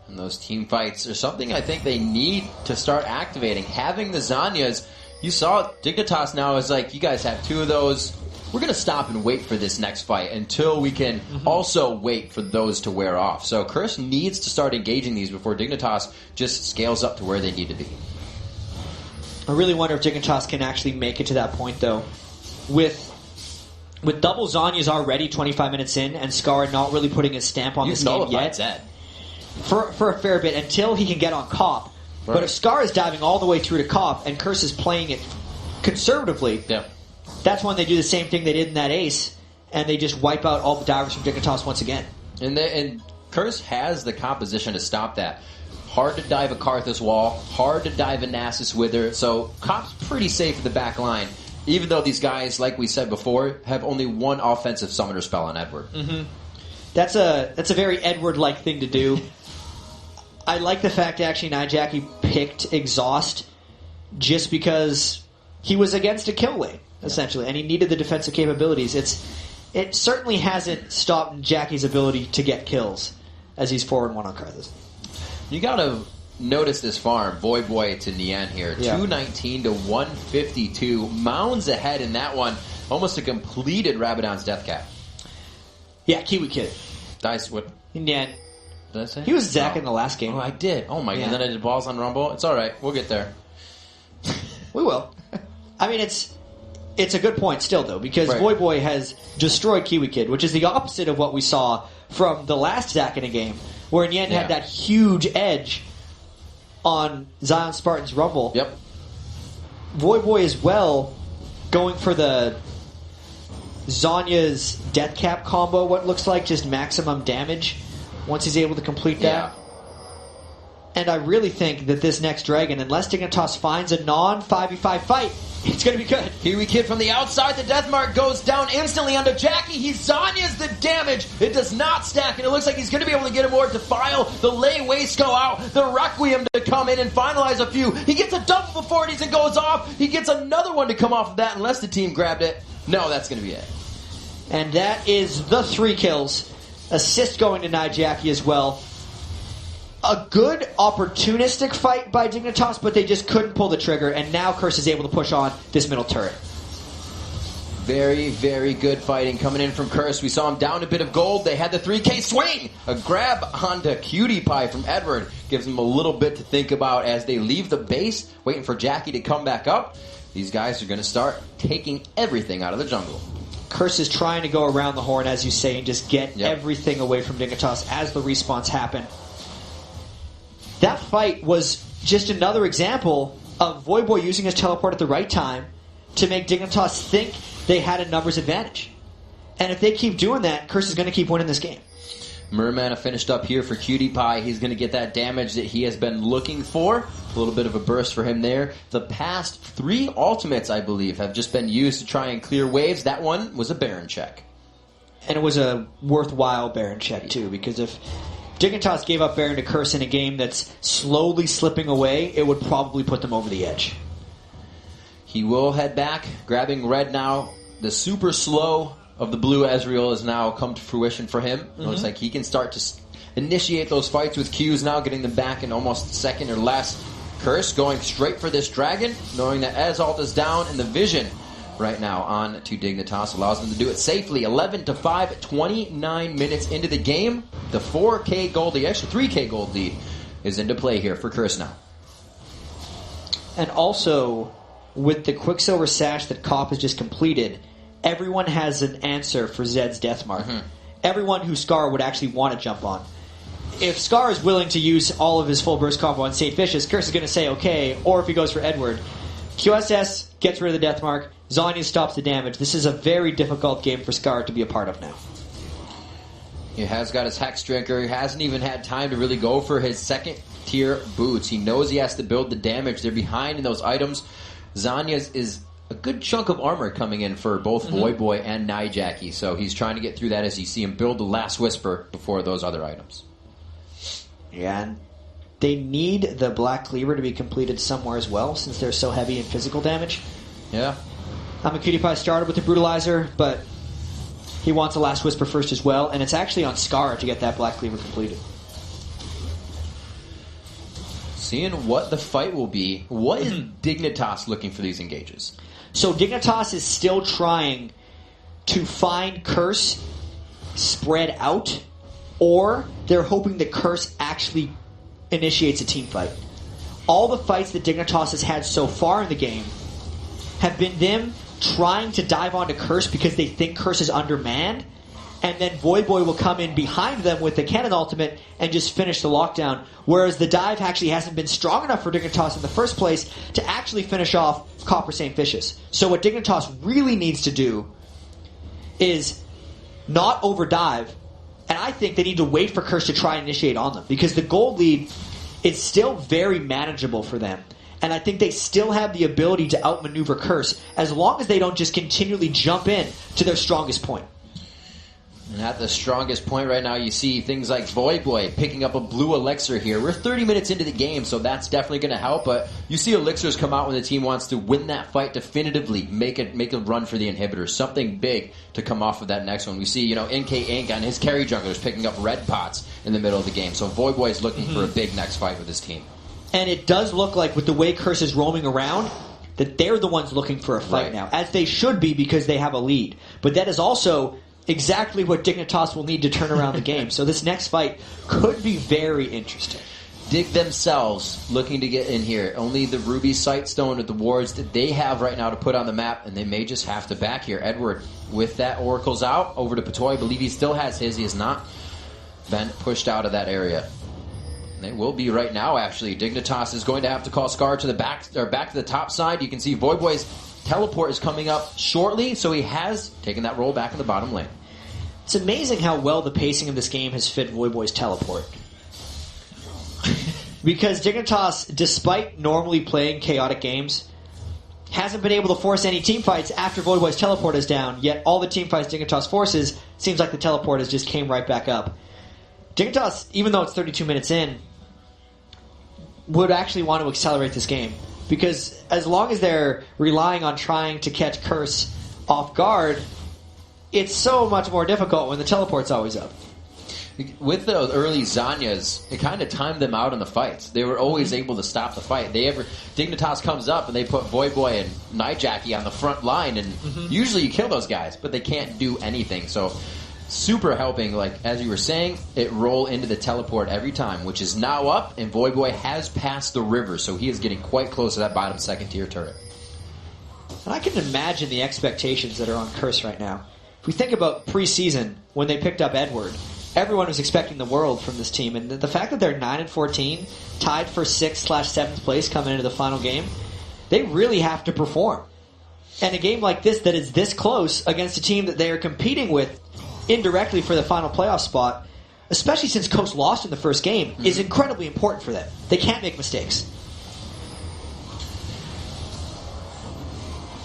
And those team fights are something I think they need to start activating. Having the Zanyas, you saw Dignitas now is like, you guys have two of those. We're going to stop and wait for this next fight until we can also wait for those to wear off. So Curse needs to start engaging these before Dignitas just scales up to where they need to be. I really wonder if Dignitas can actually make it to that point, though. With double Zanya's already 25 minutes in, and Scar not really putting his stamp on this game yet. Zed. For a fair bit, until he can get on Cop. Right. But if Scar is diving all the way through to Cop, and Curse is playing it conservatively, that's when they do the same thing they did in that Ace, and they just wipe out all the divers from Dignitas once again. And Curse has the composition to stop that. Hard to dive a Karthus wall, hard to dive a Nasus Wither, so Cop's pretty safe at the back line. Even though these guys, like we said before, have only one offensive summoner spell on Edward. Mm-hmm. That's a very Edward-like thing to do. I like the fact, actually, Nijaki picked Exhaust just because he was against a kill lane, essentially, and he needed the defensive capabilities. It certainly hasn't stopped Jackie's ability to get kills, as he's 4-1 on Karthus. You gotta notice this farm, Void Boy to Nian here. 219 to 152. Mounds ahead in that one. Almost a completed Rabadon's Death Cap. Yeah, Kiwi Kid. Dice, what? Nian. Did I say? He was Zac in the last game. Oh, I did. Oh my god. And then I did balls on Rumble. It's alright. We'll get there. We will. I mean, it's a good point still, though, because Void Boy has destroyed Kiwi Kid, which is the opposite of what we saw from the last Zac in a game, where Nian had that huge edge on Zion Spartan's Rumble. Yep. Void Boy as well, going for the Zanya's Death Cap combo, what looks like just maximum damage once he's able to complete that. And I really think that this next Dragon, unless Dignitas finds a non-5v5 fight, it's going to be good. Kiwi Kid from the outside. The death mark goes down instantly onto Jackie. He Zanya's the damage. It does not stack, and it looks like he's going to be able to get a more Defile. The Lay Waste go out. The Requiem to come in and finalize a few. He gets a double before it even goes off. He gets another one to come off of that unless the team grabbed it. No, that's going to be it. And that is the 3 kills. Assist going to Nijaki as well. A good opportunistic fight by Dignitas, but they just couldn't pull the trigger, and now Curse is able to push on this middle turret. Very, very good fighting coming in from Curse. We saw him down a bit of gold. They had the 3K swing. A grab onto Cutie Pie from Edward gives him a little bit to think about as they leave the base, waiting for Jackie to come back up. These guys are going to start taking everything out of the jungle. Curse is trying to go around the horn, as you say, and just get everything away from Dignitas as the respawns happen. That fight was just another example of Void Boy using his teleport at the right time, to make Dignitas think they had a numbers advantage. And if they keep doing that, Curse is going to keep winning this game. Mermana finished up here for Cutie Pie. He's going to get that damage that he has been looking for. A little bit of a burst for him there. The past 3 ultimates, I believe, have just been used to try and clear waves. That one was a Baron check. And it was a worthwhile Baron check, too, because if Dignitas gave up Baron to Curse in a game that's slowly slipping away, it would probably put them over the edge. He will head back, grabbing red now. The super slow of the blue Ezreal has now come to fruition for him. It looks like he can start to initiate those fights with Qs now, getting them back in almost a second or less. Curse going straight for this dragon, knowing that Ez-ult is down, and the vision right now on to Dignitas allows them to do it safely. 11-5, 29 minutes into the game. The 4K gold lead, actually 3K gold lead, is into play here for Curse now. And also, with the Quicksilver Sash that Kopp has just completed, everyone has an answer for Zed's Deathmark. Everyone who Scar would actually want to jump on. If Scar is willing to use all of his full burst combo on St. Vicious, Curse is going to say okay, or if he goes for Edward. QSS gets rid of the Deathmark, Zanya stops the damage. This is a very difficult game for Scar to be a part of now. He has got his Hex Drinker. He hasn't even had time to really go for his second tier boots. He knows he has to build the damage. They're behind in those items. Zanya's is a good chunk of armor coming in for both Voyboy and Nijaki, so he's trying to get through that as you see him build the Last Whisper before those other items. Yeah, and they need the Black Cleaver to be completed somewhere as well, since they're so heavy in physical damage. Yeah. Cutie Pie started with the Brutalizer, but he wants a Last Whisper first as well, and it's actually on Scar to get that Black Cleaver completed. Seeing what the fight will be, what is Dignitas looking for these engages? So Dignitas is still trying to find Curse spread out, or they're hoping that Curse actually initiates a team fight. All the fights that Dignitas has had so far in the game have been them trying to dive onto Curse because they think Curse is undermanned, and then Voyboy will come in behind them with the cannon ultimate and just finish the lockdown, whereas the dive actually hasn't been strong enough for Dignitas in the first place to actually finish off Copper St. Vicious. So what Dignitas really needs to do is not overdive, and I think they need to wait for Curse to try and initiate on them, because the gold lead is still very manageable for them. And I think they still have the ability to outmaneuver Curse as long as they don't just continually jump in to their strongest point. And at the strongest point right now, you see things like Voyboy picking up a blue elixir here. We're 30 minutes into the game, so that's definitely going to help. But you see elixirs come out when the team wants to win that fight definitively, make a run for the inhibitor, something big to come off of that next one. We see, NK Inc. on his carry junglers picking up red pots in the middle of the game. So Voyboy is looking for a big next fight with his team. And it does look like, with the way Curse is roaming around, that they're the ones looking for a fight now, as they should be because they have a lead. But that is also exactly what Dignitas will need to turn around the game. So this next fight could be very interesting. Dig themselves looking to get in here. Only the Ruby Sightstone with the wards that they have right now to put on the map, and they may just have to back here. Edward, with that Oracle's out, over to Patoy. I believe he still has his. He has not been pushed out of that area. And they will be right now, actually. Dignitas is going to have to call Scar to the back to the top side. You can see Voyboy's teleport is coming up shortly, so he has taken that roll back in the bottom lane. It's amazing how well the pacing of this game has fit Voyboy's teleport. Because Dignitas, despite normally playing chaotic games, hasn't been able to force any team fights after Voyboy's teleport is down, yet all the team fights Dignitas forces, seems like the teleport has just came right back up. Dignitas, even though it's 32 minutes in, would actually want to accelerate this game. Because as long as they're relying on trying to catch Curse off guard, it's so much more difficult when the teleport's always up. With the early Zanyas, it kind of timed them out in the fights. They were always able to stop the fight. Dignitas comes up and they put Voyboy and Nijaki on the front line, and usually you kill those guys, but they can't do anything. So super helping, like as you were saying, it roll into the teleport every time, which is now up, and Voyboy has passed the river, so he is getting quite close to that bottom second tier turret. And I can imagine the expectations that are on Curse right now. If we think about preseason, when they picked up Edward, everyone was expecting the world from this team, and the fact that they're 9-14, tied for 6/7th place coming into the final game, they really have to perform. And a game like this that is this close against a team that they are competing with indirectly for the final playoff spot, especially since Coast lost in the first game, is incredibly important for them. They can't make mistakes.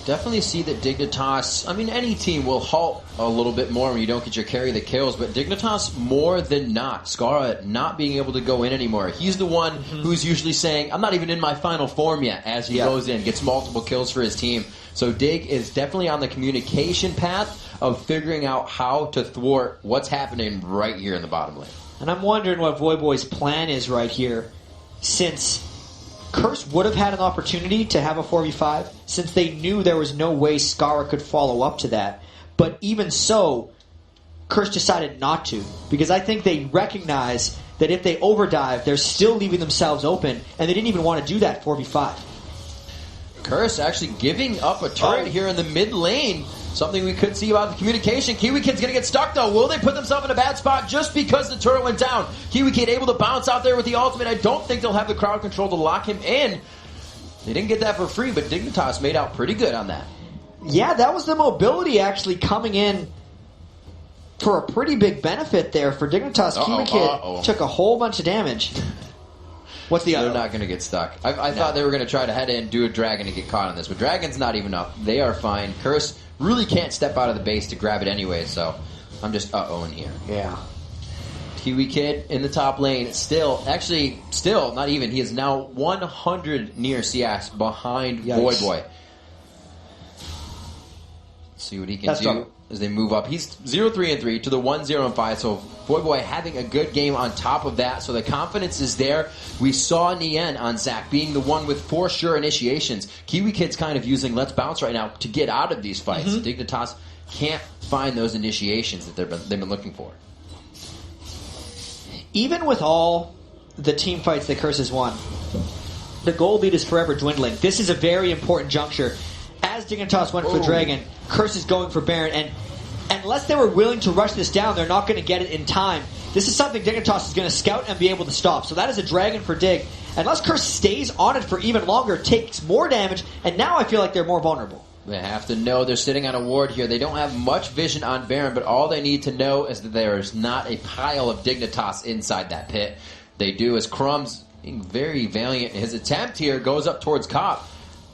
Definitely see that Dignitas, I mean, any team will halt a little bit more when you don't get your carry that kills, but Dignitas more than not, Scara not being able to go in anymore. He's the one who's usually saying, I'm not even in my final form yet, as he goes in, gets multiple kills for his team. So Dig is definitely on the communication path of figuring out how to thwart what's happening right here in the bottom lane. And I'm wondering what Voyboy's plan is right here, since Curse would have had an opportunity to have a 4v5, since they knew there was no way Scara could follow up to that. But even so, Curse decided not to, because I think they recognize that if they overdive, they're still leaving themselves open, and they didn't even want to do that 4v5. Curse actually giving up a turret here in the mid lane. Something we could see about the communication. Kiwi Kid's going to get stuck, though. Will they put themselves in a bad spot just because the turret went down? Kiwi Kid able to bounce out there with the ultimate. I don't think they'll have the crowd control to lock him in. They didn't get that for free, but Dignitas made out pretty good on that. Yeah, that was the mobility actually coming in for a pretty big benefit there for Dignitas. Kiwi Kid took a whole bunch of damage. What's the other? They're not going to get stuck. I thought they were going to try to head in, do a Dragon, and get caught on this, but Dragon's not even up. They are fine. Curse really can't step out of the base to grab it anyway, so I'm just in here. Yeah. Kiwi Kid in the top lane, still, not even. He is now 100 near CS behind Voyboy. Let's see what he can do as they move up. He's 0-3-3 to the 1-0-5, so Voyboy having a good game on top of that, so the confidence is there. We saw Nien on Zac being the one with for sure initiations. Kiwi Kid's kind of using Let's Bounce right now to get out of these fights. Dignitas can't find those initiations that they've been looking for. Even with all the team fights that Curse has won, the gold lead is forever dwindling. This is a very important juncture. As Dignitas went for Dragon, Curse is going for Baron, and unless they were willing to rush this down, they're not going to get it in time. This is something Dignitas is going to scout and be able to stop. So that is a Dragon for Dig. Unless Curse stays on it for even longer, takes more damage, and now I feel like they're more vulnerable. They have to know they're sitting on a ward here. They don't have much vision on Baron, but all they need to know is that there is not a pile of Dignitas inside that pit. They do, as Crumbs, being very valiant in his attempt here, goes up towards Cop.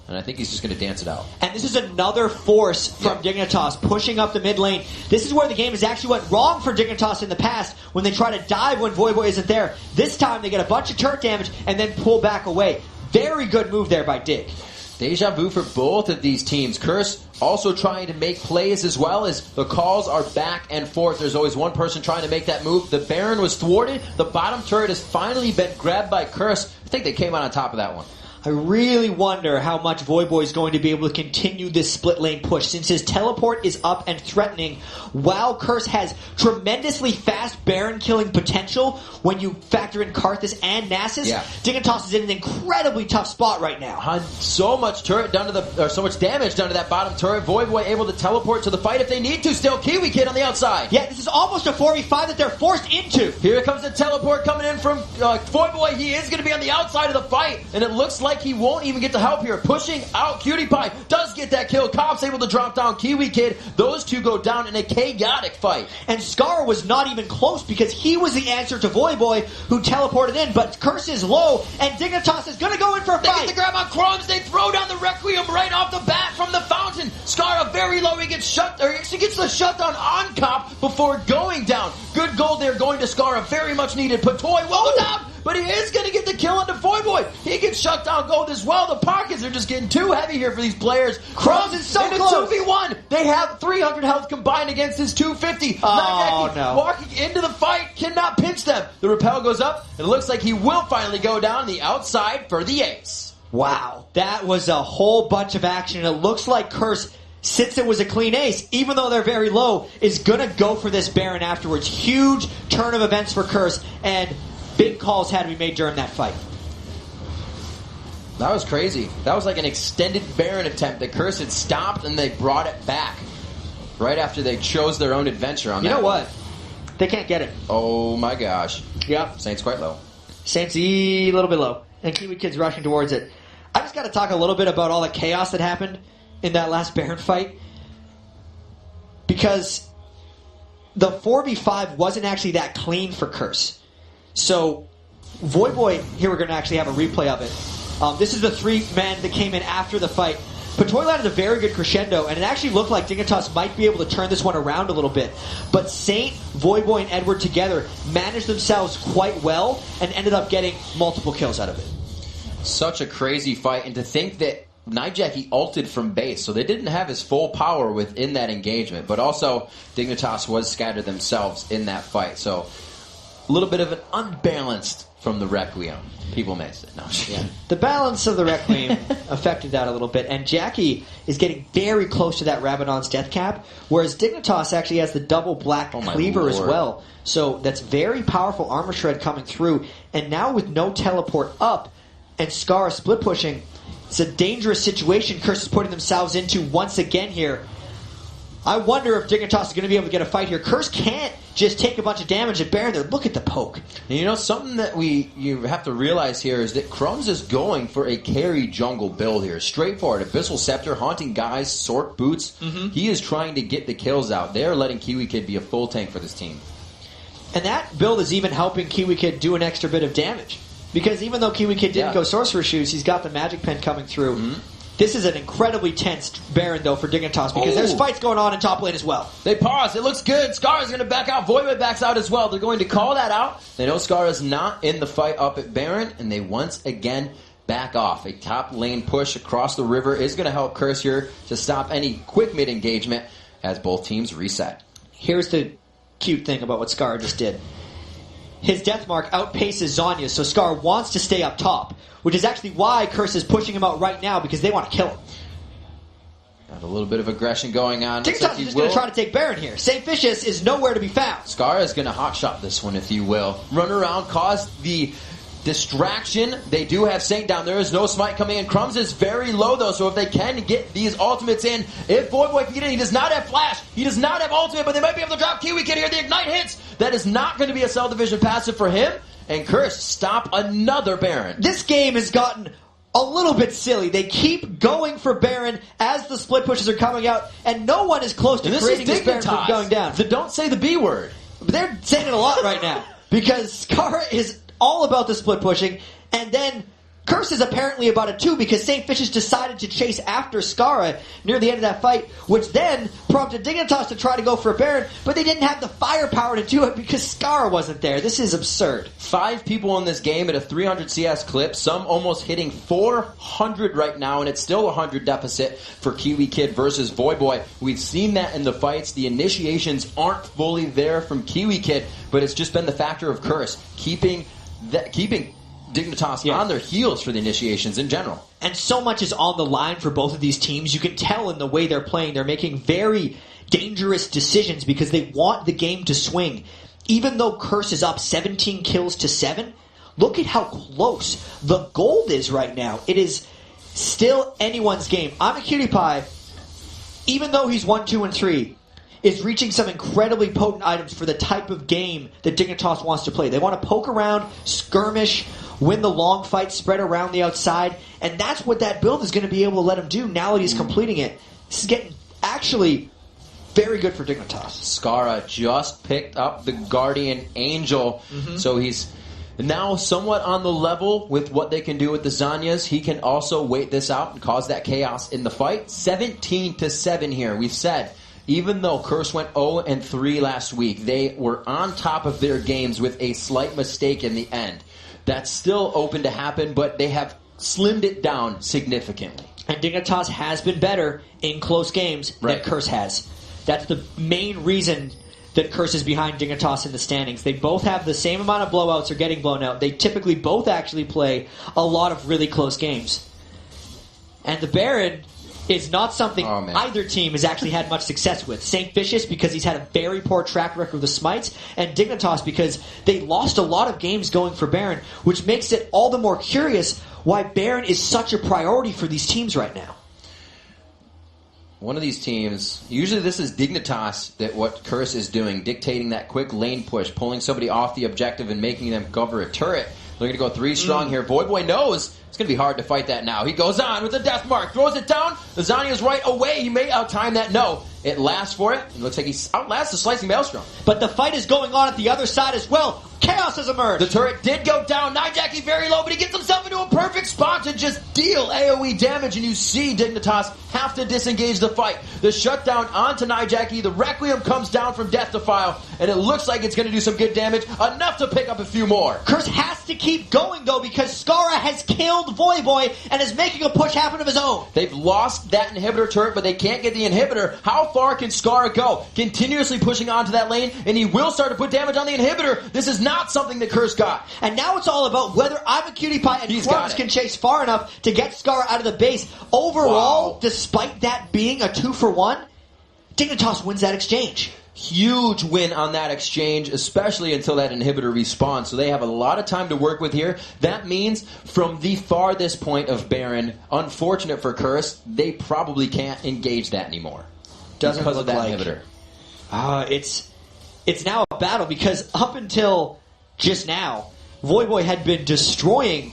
And I think he's just going to dance it out. And this is another force from Dignitas pushing up the mid lane. This is where the game has actually went wrong for Dignitas in the past when they try to dive when Voyboy isn't there. This time they get a bunch of turret damage and then pull back away. Very good move there by Dig. Deja vu for both of these teams. Curse also trying to make plays as well as the calls are back and forth. There's always one person trying to make that move. The Baron was thwarted. The bottom turret has finally been grabbed by Curse. I think they came out on top of that one. I really wonder how much Voyboy is going to be able to continue this split lane push, since his teleport is up and threatening, while Curse has tremendously fast Baron killing potential when you factor in Karthus and Nasus. Dignitas is in an incredibly tough spot right now. So much turret done to so much damage done to that bottom turret. Voyboy able to teleport to the fight if they need to. Still Kiwi Kid on the outside. Yeah, this is almost a 4v5 that they're forced into. Here comes the teleport coming in from Voyboy. He is going to be on the outside of the fight, and it looks like he won't even get the help here. Pushing out Cutie Pie. Does get that kill. Cop's able to drop down Kiwi Kid. Those two go down in a chaotic fight. And Scar was not even close because he was the answer to Voyboy who teleported in. But Curse is low, and Dignitas is going to go in for a fight. They get the grab on Crumbs. They throw down the Requiem right off the bat from the fountain. Scar very low. He gets the shutdown on Cop before going down. Good gold there going to Scar. Very much needed. Patoy will go down. But he is going to get the kill onto Voyboy. He gets shut down gold as well. The pockets are just getting too heavy here for these players. Crumbs is so close. In a 2v1. They have 300 health combined against his 250. Oh, no. Walking into the fight, cannot pinch them. The rappel goes up, and it looks like he will finally go down the outside for the ace. Wow. That was a whole bunch of action. It looks like Curse, since it was a clean ace, even though they're very low, is going to go for this Baron afterwards. Huge turn of events for Curse, and big calls had to be made during that fight. That was crazy. That was like an extended Baron attempt that Curse had stopped, and they brought it back right after they chose their own adventure on that. You know what? They can't get it. Oh my gosh. Yep. Saint's quite low. Saint's a little bit low. And Kiwi Kid's rushing towards it. I just got to talk a little bit about all the chaos that happened in that last Baron fight because the 4v5 wasn't actually that clean for Curse. So, Voyboy, here we're going to actually have a replay of it. This is the 3 men that came in after the fight. But Toyland had a very good crescendo, and it actually looked like DIGnitas might be able to turn this one around a little bit. But Saint, Voyboy, and Edward together managed themselves quite well and ended up getting multiple kills out of it. Such a crazy fight, and to think that Nijak, he ulted from base, so they didn't have his full power within that engagement. But also, DIGnitas was scattered themselves in that fight, so a little bit of an unbalanced from the Requiem. People may say. No, yeah. The balance of the Requiem affected that a little bit, and Jackie is getting very close to that Rabadon's death cap, whereas Dignitas actually has the double black cleaver as well. So that's very powerful armor shred coming through, and now with no teleport up and Scar split pushing, it's a dangerous situation Curse is putting themselves into once again here. I wonder if Dignitas is going to be able to get a fight here. Curse can't just take a bunch of damage at Baron there. Look at the poke. And you know, something that you have to realize here is that Crumbs is going for a carry jungle build here. Straightforward. Abyssal Scepter, haunting guys, Sork boots. He is trying to get the kills out. They're letting Kiwi Kid be a full tank for this team. And that build is even helping Kiwi Kid do an extra bit of damage. Because even though Kiwi Kid didn't go Sorcerer Shoes, he's got the Magic Pen coming through. This is an incredibly tense Baron, though, for Dignitas, because there's fights going on in top lane as well. They pause. It looks good. Scar is going to back out. Voidwood backs out as well. They're going to call that out. They know Scar is not in the fight up at Baron, and they once again back off. A top lane push across the river is going to help Curse here to stop any quick mid engagement as both teams reset. Here's the cute thing about what Scar just did. His death mark outpaces Zonya's, so Scar wants to stay up top, which is actually why Curse is pushing him out right now, because they want to kill him. Got a little bit of aggression going on. Dignitas is just going to try to take Baron here. St. Vicious is nowhere to be found. Scar is going to hotshot this one, if you will. Run around, cause the distraction. They do have Saint down. There is no smite coming in. Crumbs is very low, though, so if they can get these ultimates in, if Voidboy can get in, he does not have flash. He does not have ultimate, but they might be able to drop Kiwi Kid here. The Ignite hits. That is not going to be a Cell Division passive for him. And Curse stop another Baron. This game has gotten a little bit silly. They keep going for Baron as the split pushes are coming out, and no one is close to creating this Baron from going down. Don't say the B word. They're saying it a lot right now, because Scar is all about the split pushing, and then Curse is apparently about it too, because St. Vicious decided to chase after Skara near the end of that fight, which then prompted Dignitas to try to go for a Baron, but they didn't have the firepower to do it because Skara wasn't there. This is absurd. 5 people in this game at a 300 CS clip, some almost hitting 400 right now, and it's still a 100 deficit for Kiwi Kid versus Voyboy. We've seen that in the fights. The initiations aren't fully there from Kiwi Kid, but it's just been the factor of Curse, keeping Dignitas on their heels for the initiations in general. And so much is on the line for both of these teams. You can tell in the way they're playing. They're making very dangerous decisions because they want the game to swing. Even though Curse is up 17 kills to 7, look at how close the gold is right now. It is still anyone's game. I'm a Cutie Pie, even though he's 1, 2, and 3, is reaching some incredibly potent items for the type of game that Dignitas wants to play. They want to poke around, skirmish, win the long fight, spread around the outside, and that's what that build is going to be able to let him do now that he's completing it. This is getting actually very good for Dignitas. Skara just picked up the Guardian Angel, so he's now somewhat on the level with what they can do with the Zanyas. He can also wait this out and cause that chaos in the fight. 17-7 here. We've said, even though Curse went 0-3 last week, they were on top of their games with a slight mistake in the end. That's still open to happen, but they have slimmed it down significantly. And Dignitas has been better in close games than Curse has. That's the main reason that Curse is behind Dignitas in the standings. They both have the same amount of blowouts or getting blown out. They typically both actually play a lot of really close games. And the Baron is not something either team has actually had much success with. St. Vicious, because he's had a very poor track record with the smites, and Dignitas, because they lost a lot of games going for Baron, which makes it all the more curious why Baron is such a priority for these teams right now. One of these teams, usually this is Dignitas, that what Curse is doing, dictating that quick lane push, pulling somebody off the objective and making them cover a turret. They're going to go 3 strong here. Void knows it's going to be hard to fight that now. He goes on with the death mark, throws it down. Lasagna's right away. He may outtime that. No. It lasts for it. It looks like he outlasts the slicing maelstrom. But the fight is going on at the other side as well. Chaos has emerged. The turret did go down. Nijaki very low, but he gets himself into a perfect spot to just deal AoE damage, and you see Dignitas have to disengage the fight. The shutdown onto Nijaki. The Requiem comes down from Death Defile, and it looks like it's going to do some good damage, enough to pick up a few more. Curse has to keep going, though, because Skara has killed Voyboy and is making a push happen of his own. They've lost that inhibitor turret, but they can't get the inhibitor. How far can Skara go? Continuously pushing onto that lane, and he will start to put damage on the inhibitor. This is not something that Curse got. And now it's all about whether I'm a Cutie Pie and Crumbs can chase far enough to get Skara out of the base. Overall, despite that being a 2-for-1, Dignitas wins that exchange. Huge win on that exchange, especially until that inhibitor respawns. So they have a lot of time to work with here. That means from the farthest point of Baron, unfortunate for Curse, they probably can't engage that anymore. Doesn't because look of that like inhibitor. It's now a battle because up until just now, Voyboy had been destroying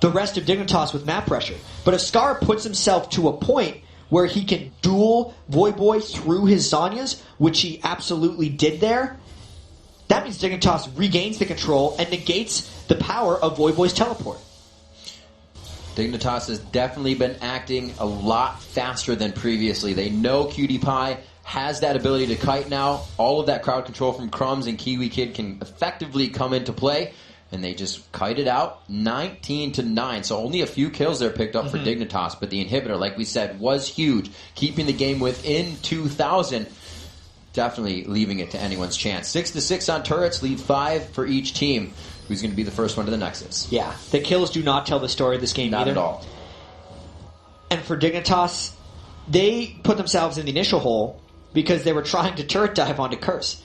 the rest of Dignitas with map pressure. But if Skara puts himself to a point where he can duel Voyboy through his Zhonya's, which he absolutely did there, that means Dignitas regains the control and negates the power of Voyboy's teleport. Dignitas has definitely been acting a lot faster than previously. They know Cutie Pie has that ability to kite now. All of that crowd control from Crumbs and Kiwi Kid can effectively come into play. And they just kited out 19-9. So only a few kills there picked up for Dignitas. But the inhibitor, like we said, was huge. Keeping the game within 2,000. Definitely leaving it to anyone's chance. 6-6 on turrets. Lead 5 for each team. Who's going to be the first one to the Nexus? Yeah. The kills do not tell the story of this game not either. Not at all. And for Dignitas, they put themselves in the initial hole because they were trying to turret dive onto Curse.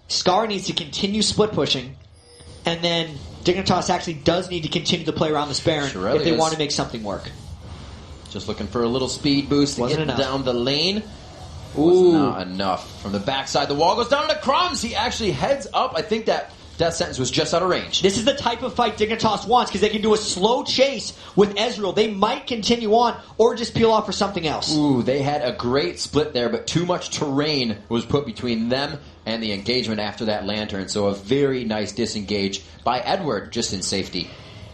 Scar needs to continue split pushing. And then Dignitas actually does need to continue to play around this Baron if they want to make something work. Just looking for a little speed boost to get down the lane. Ooh. Not enough. From the backside, the wall goes down to Crumbs. He actually heads up. I think that death sentence was just out of range. This is the type of fight Dignitas wants because they can do a slow chase with Ezreal. They might continue on or just peel off for something else. Ooh, they had a great split there, but too much terrain was put between them and the engagement after that lantern. So a very nice disengage by Edward just in safety.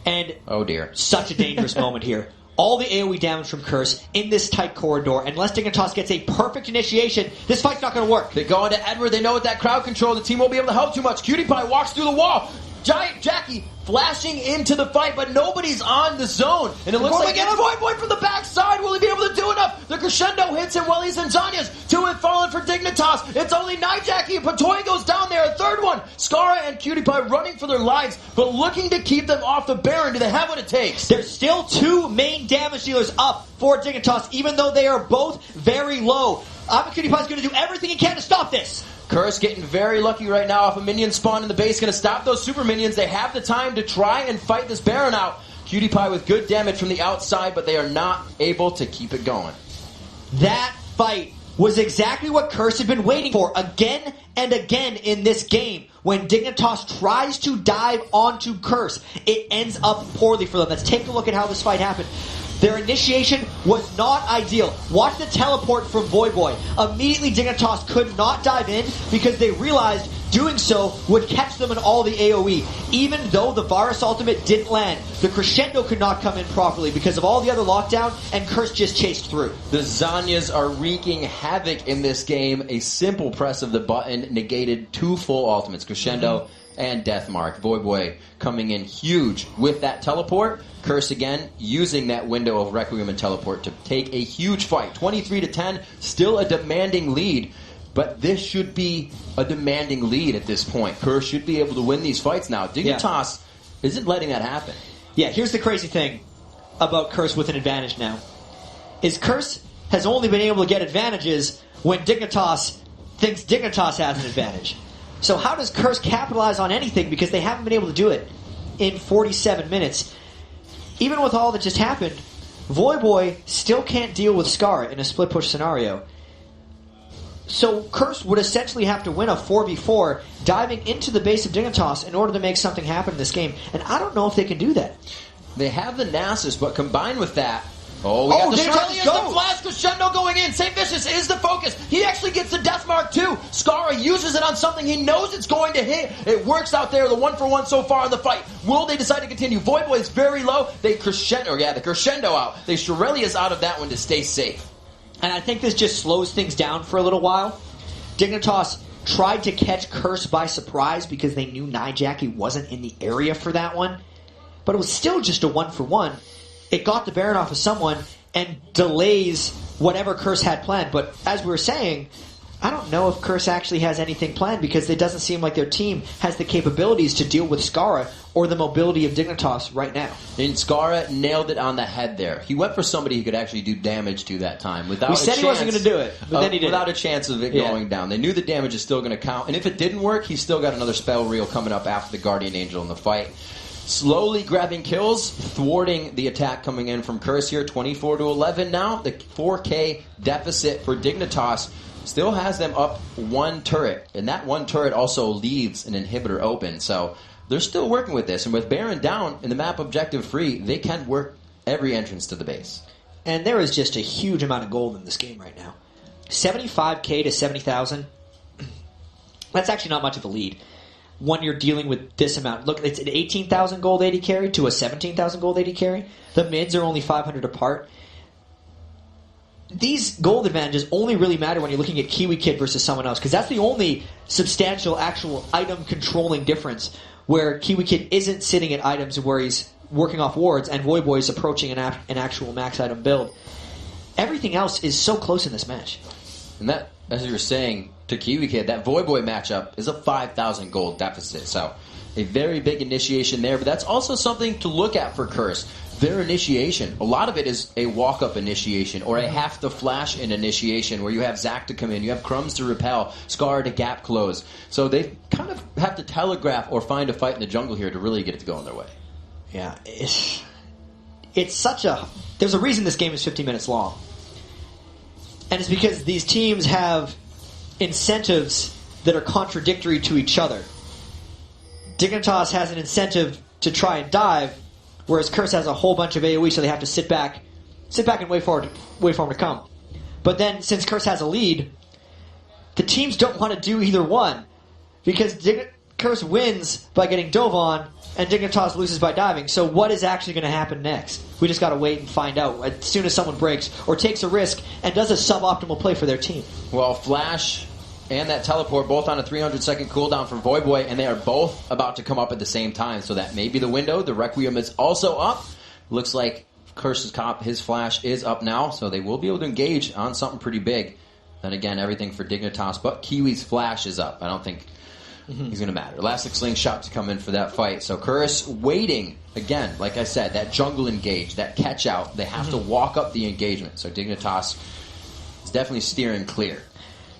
And oh dear. Such a dangerous moment here. All the AoE damage from Curse in this tight corridor. Unless Dignitas gets a perfect initiation, this fight's not going to work. They go into Edward. They know with that crowd control, the team won't be able to help too much. Cutie Pie walks through the wall. Giant Jackie flashing into the fight, but nobody's on the zone. And it looks like it's Void from the backside. Will he be able to do enough? The crescendo hits him while he's in Zanya's. 2 have fallen for Dignitas. It's only Nijaki and Patoy goes down there. A third one. Skara and Cutie Pie running for their lives, but looking to keep them off the Baron. Do they have what it takes? There's still 2 main damage dealers up for Dignitas, even though they are both very low. Cutie Pie is going to do everything he can to stop this. Curse getting very lucky right now off a minion spawn in the base. Going to stop those super minions. They have the time to try and fight this Baron out. Cutie Pie with good damage from the outside, but they are not able to keep it going. That fight was exactly what Curse had been waiting for again and again in this game. When Dignitas tries to dive onto Curse, it ends up poorly for them. Let's take a look at how this fight happened. Their initiation was not ideal. Watch the teleport from Voyboy. Immediately Dignitas could not dive in because they realized doing so would catch them in all the AoE. Even though the Varus ultimate didn't land, the crescendo could not come in properly because of all the other lockdown, and Curse just chased through. The Zanyas are wreaking havoc in this game. A simple press of the button negated 2 full ultimates, crescendo and Deathmark. Voyboy coming in huge with that teleport. Curse again using that window of Requiem and teleport to take a huge fight. 23-10, still a demanding lead. But this should be a demanding lead at this point. Curse should be able to win these fights now. Dignitas isn't letting that happen. Yeah, here's the crazy thing about Curse with an advantage now. Is Curse has only been able to get advantages when Dignitas thinks Dignitas has an advantage. So how does Curse capitalize on anything? Because they haven't been able to do it in 47 minutes. Even with all that just happened, Voyboy still can't deal with Scar in a split push scenario. So Curse would essentially have to win a 4v4 diving into the base of Dignitas in order to make something happen in this game. And I don't know if they can do that. They have the Nasus, but combined with that... Oh, we got the Shirley, the flash crescendo going in. St. Vicious is the focus. He actually gets the Death Mark too. Skara uses it on something he knows it's going to hit. It works out there, the 1-for-1 so far in the fight. Will they decide to continue? Voidboy is very low. They crescendo out. They Shirelius out of that one to stay safe. And I think this just slows things down for a little while. Dignitas tried to catch Curse by surprise because they knew Nijaki wasn't in the area for that one. But it was still just a 1-for-1. It got the Baron off of someone and delays whatever Curse had planned. But as we were saying, I don't know if Curse actually has anything planned because it doesn't seem like their team has the capabilities to deal with Skara or the mobility of Dignitas right now. And Skara nailed it on the head there. He went for somebody he could actually do damage to that time. We said he wasn't going to do it, but then he did. Without a chance of it going down. They knew the damage is still going to count. And if it didn't work, he's still got another spell reel coming up after the Guardian Angel in the fight. Slowly grabbing kills, thwarting the attack coming in from Curse here. 24-11 now. The 4K deficit for Dignitas still has them up one turret. And that one turret also leaves an inhibitor open. So they're still working with this. And with Baron down and the map objective free, they can work every entrance to the base. And there is just a huge amount of gold in this game right now. 75k to 70,000. That's actually not much of a lead when you're dealing with this amount. Look, it's an 18,000 gold AD carry to a 17,000 gold AD carry. The mids are only 500 apart. These gold advantages only really matter when you're looking at Kiwi Kid versus someone else, because that's the only substantial actual item controlling difference, where Kiwi Kid isn't sitting at items where he's working off wards and Voidboy is approaching an actual max item build. Everything else is so close in this match. And that, as you were saying, to Kiwi Kid, that Voidboy matchup is a 5,000 gold deficit. So a very big initiation there, but that's also something to look at for Curse. Their initiation, a lot of it is a walk-up initiation or a have-to-flash in initiation where you have Zac to come in, you have Crumbs to repel, Scar to gap close. So they kind of have to telegraph or find a fight in the jungle here to really get it to go in their way. Yeah, it's such a... There's a reason this game is 50 minutes long. And it's because these teams have incentives that are contradictory to each other. Dignitas has an incentive to try and dive, whereas Curse has a whole bunch of AoE, so they have to sit back and wait for him to come. But then, since Curse has a lead, the teams don't want to do either one, because Curse wins by getting dove on, and Dignitas loses by diving. So what is actually going to happen next? We just got to wait and find out as soon as someone breaks or takes a risk and does a suboptimal play for their team. Well, Flash and that teleport both on a 300-second cooldown for Voidboy, and they are both about to come up at the same time, so that may be the window. The Requiem is also up. Looks like Curse's comp, his Flash is up now, so they will be able to engage on something pretty big. Then again, everything for Dignitas, but Kiwi's Flash is up. I don't think he's going to matter. Elastic Slingshot to come in for that fight. So Curse waiting, again, like I said, that jungle engage, that catch out. They have to walk up the engagement. So Dignitas is definitely steering clear.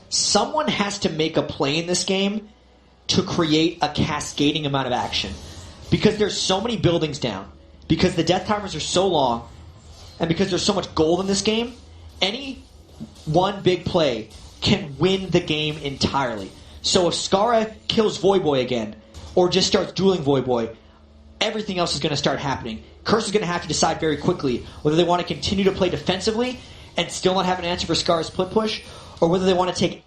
Someone has to make a play in this game to create a cascading amount of action. Because there's so many buildings down, because the death timers are so long, and because there's so much gold in this game, any one big play can win the game entirely. So if Skara kills Voidboy again, or just starts dueling Voidboy, everything else is going to start happening. Curse is going to have to decide very quickly whether they want to continue to play defensively and still not have an answer for Skara's split push, or whether they want to take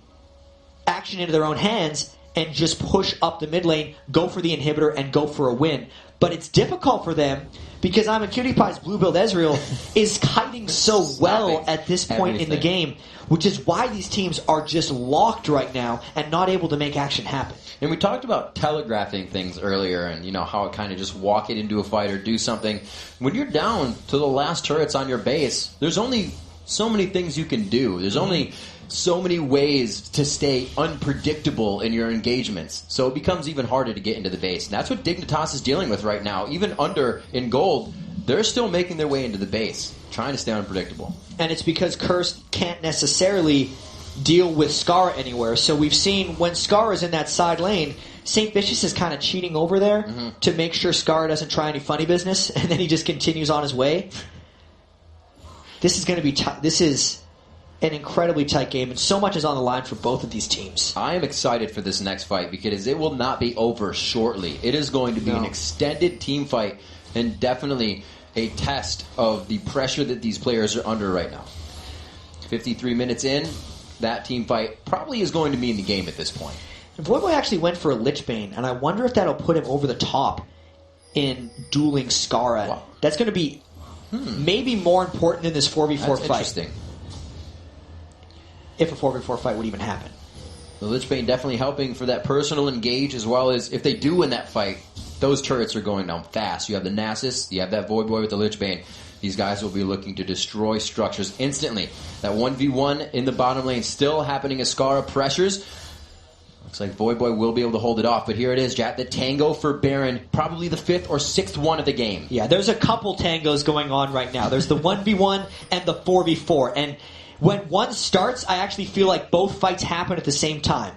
action into their own hands and just push up the mid lane, go for the inhibitor, and go for a win. But it's difficult for them because I'm a Cutie Pie's blue build Ezreal is kiting so well at this point in the game, which is why these teams are just locked right now and not able to make action happen. And we talked about telegraphing things earlier and, you know, how it kind of just walk it into a fight or do something. When you're down to the last turrets on your base, there's only so many things you can do. There's only so many ways to stay unpredictable in your engagements. So it becomes even harder to get into the base. And that's what Dignitas is dealing with right now. Even under in gold, they're still making their way into the base, trying to stay unpredictable. And it's because Curse can't necessarily deal with Skara anywhere. So we've seen when Skara's in that side lane, St. Vicious is kind of cheating over there to make sure Skara doesn't try any funny business, and then he just continues on his way. This is going to be an incredibly tight game, and so much is on the line for both of these teams. I am excited for this next fight because it will not be over shortly. It is going to be an extended team fight and definitely a test of the pressure that these players are under right now. 53 minutes in, that team fight probably is going to be in the game at this point. And Voyboy actually went for a Lichbane, and I wonder if that'll put him over the top in dueling Scarra. Wow. That's going to be maybe more important in this 4v4 That's fight. Interesting. If a 4v4 fight would even happen. The Lichbane definitely helping for that personal engage, as well as if they do win that fight, those turrets are going down fast. You have the Nasus, you have that Voyboy with the Lichbane. These guys will be looking to destroy structures instantly. That 1v1 in the bottom lane still happening as Scarra pressures. Looks like Voyboy will be able to hold it off, but here it is, Jack. The tango for Baron, probably the 5th or 6th one of the game. Yeah, there's a couple tangos going on right now. There's the 1v1 and the 4v4, and when one starts, I actually feel like both fights happen at the same time.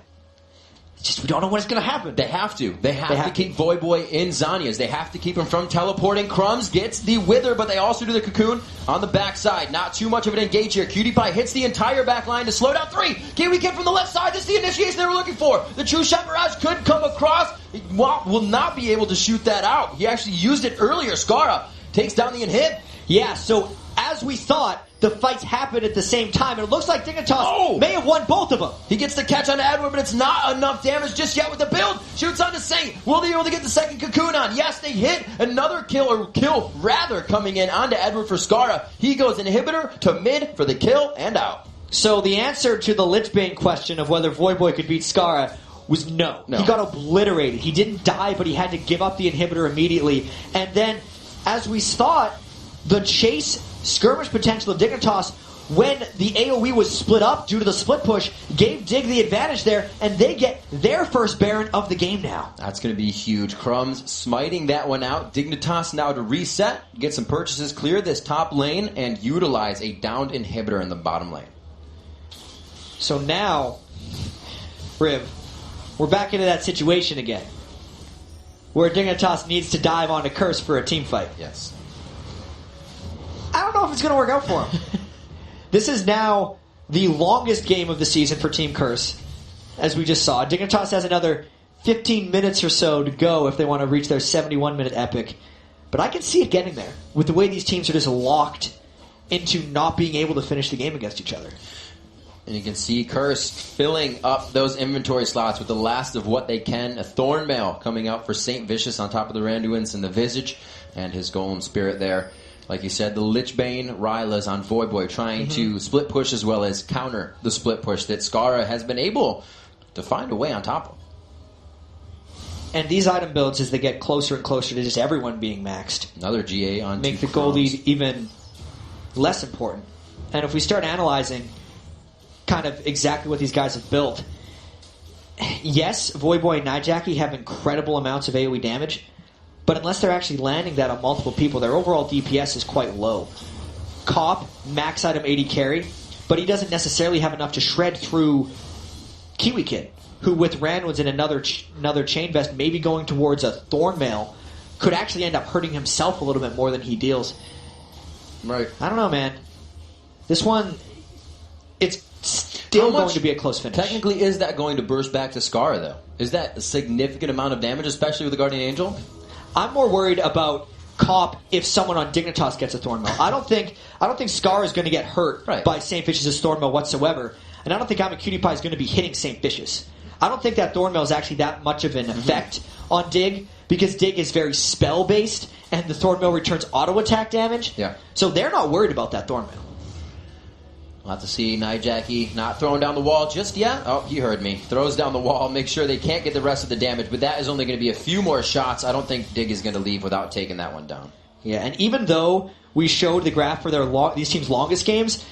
It's just we don't know when it's going to happen. They have to. They have to keep Voyboy in Zhonya's. They have to keep him from teleporting. Crumbs gets the Wither, but they also do the Cocoon on the backside. Not too much of an engage here. Cutie Pie hits the entire back line to slow down 3. Kiwi Kid from the left side. This is the initiation they were looking for. The True Shot Mirage could come across. He will not be able to shoot that out. He actually used it earlier. Scarra takes down the inhib. Yeah, so as we thought, the fights happened at the same time, and it looks like DIGnitas may have won both of them. He gets the catch on Edward, but it's not enough damage just yet with the build. Shoots on the Saint. Will they be able to get the second Cocoon on? Yes, they hit another kill coming in onto Edward for Scarra. He goes inhibitor to mid for the kill and out. So the answer to the Lichbane question of whether Voyboy could beat Scarra was no. He got obliterated. He didn't die, but he had to give up the inhibitor immediately. And then, as we thought, the chase skirmish potential of DIGnitas, when the AoE was split up due to the split push, gave Dig the advantage there, and they get their first Baron of the game now. That's going to be huge. Crumbs smiting that one out. DIGnitas now to reset, get some purchases, clear this top lane, and utilize a downed inhibitor in the bottom lane. So now, Riv, we're back into that situation again, where DIGnitas needs to dive onto Curse for a team fight. Yes. I don't know if it's going to work out for him. This is now the longest game of the season for Team Curse, as we just saw. DIGnitas has another 15 minutes or so to go if they want to reach their 71-minute epic. But I can see it getting there, with the way these teams are just locked into not being able to finish the game against each other. And you can see Curse filling up those inventory slots with the last of what they can. A Thornmail coming out for St. Vicious on top of the Randuins and the Visage, and his Golem Spirit there. Like you said, the Lichbane Ryla's on Voyboy trying to split push as well as counter the split push that Scarra has been able to find a way on top of. And these item builds, as they get closer and closer to just everyone being maxed, Another GA on make the goal lead even less important. And if we start analyzing kind of exactly what these guys have built, yes, Voyboy and Nijaki have incredible amounts of AoE damage, but unless they're actually landing that on multiple people, their overall DPS is quite low. Cop, max item 80 carry, but he doesn't necessarily have enough to shred through Kiwi Kid, who with Ranwoods and another Chain Vest maybe going towards a Thornmail, could actually end up hurting himself a little bit more than he deals. Right. I don't know, man. This one, it's still going to be a close finish. Technically, is that going to burst back to Scarra, though? Is that a significant amount of damage, especially with the Guardian Angel? I'm more worried about Cop if someone on Dignitas gets a Thornmail. I don't think Scar is going to get hurt by St. Vicious' Thornmail whatsoever, and I don't think I'm a Cutie Pie is going to be hitting St. Vicious. I don't think that Thornmail is actually that much of an effect on Dig, because Dig is very spell-based, and the Thornmail returns auto-attack damage. Yeah. So they're not worried about that Thornmail. We'll have to see Nijaki not throwing down the wall just yet. Oh, you heard me. Throws down the wall, make sure they can't get the rest of the damage, but that is only going to be a few more shots. I don't think Dig is going to leave without taking that one down. Yeah, and even though we showed the graph for these teams' longest games,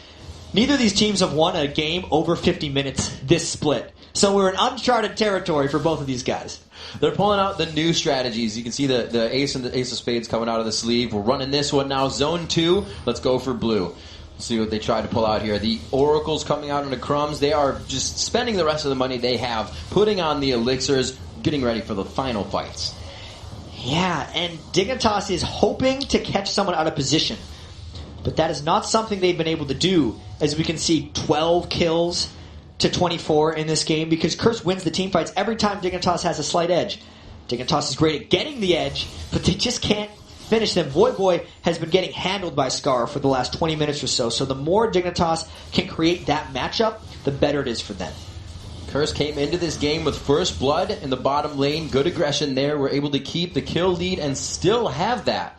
neither of these teams have won a game over 50 minutes this split. So we're in uncharted territory for both of these guys. They're pulling out the new strategies. You can see the ace and the ace of spades coming out of the sleeve. We're running this one now. Zone 2. Let's go for blue. See what they try to pull out here. The Oracles coming out into Crumbs. They are just spending the rest of the money they have, putting on the elixirs, getting ready for the final fights. Yeah, and Dignitas is hoping to catch someone out of position. but that is not something they've been able to do, as we can see 12 kills to 24 in this game, because Curse wins the team fights every time Dignitas has a slight edge. Dignitas is great at getting the edge, but they just can't finish them. Voyboy has been getting handled by Scar for the last 20 minutes or so, so the more Dignitas can create that matchup, the better it is for them. Curse came into this game with first blood in the bottom lane. Good aggression there. We're able to keep the kill lead and still have that.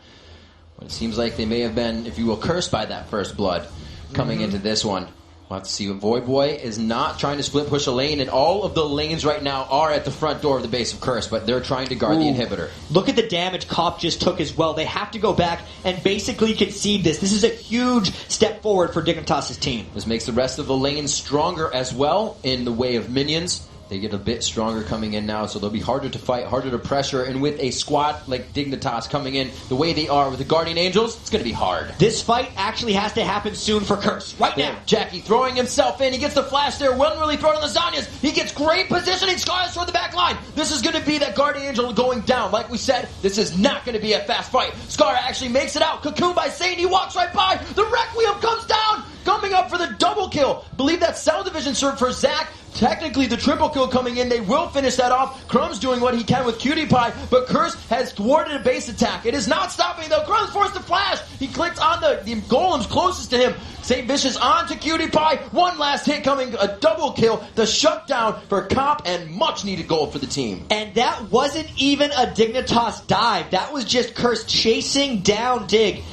But it seems like they may have been, if you will, cursed by that first blood coming into this one. We'll have to see. Voyboy is not trying to split push a lane, and all of the lanes right now are at the front door of the base of Curse, but they're trying to guard the inhibitor. Look at the damage Cop just took as well. They have to go back and basically concede this. This is a huge step forward for Dignitas' team. This makes the rest of the lanes stronger as well in the way of minions. They get a bit stronger coming in now, so they'll be harder to fight, harder to pressure, and with a squad like Dignitas coming in the way they are with the Guardian Angels, it's going to be hard. This fight actually has to happen soon for Curse, right now. Jackie throwing himself in. He gets the flash there. Wasn't really throwing on the Zanyas. He gets great positioning. Scarlett toward the back line. This is going to be that Guardian Angel going down. Like we said, this is not going to be a fast fight. Scar actually makes it out. Cocoon by Satan. He walks right by. The Requiem comes down. Coming up for the double kill. Believe that Cell Division served for Zach. Technically, the triple kill coming in, they will finish that off. Crumb's doing what he can with Cutie Pie, but Curse has thwarted a base attack. It is not stopping, though. Crumb's forced to flash. He clicked on the golems closest to him. St. Vicious on to Cutie Pie. One last hit coming, a double kill. The shutdown for Cop, and much-needed gold for the team. And that wasn't even a Dignitas dive. That was just Curse chasing down Dig.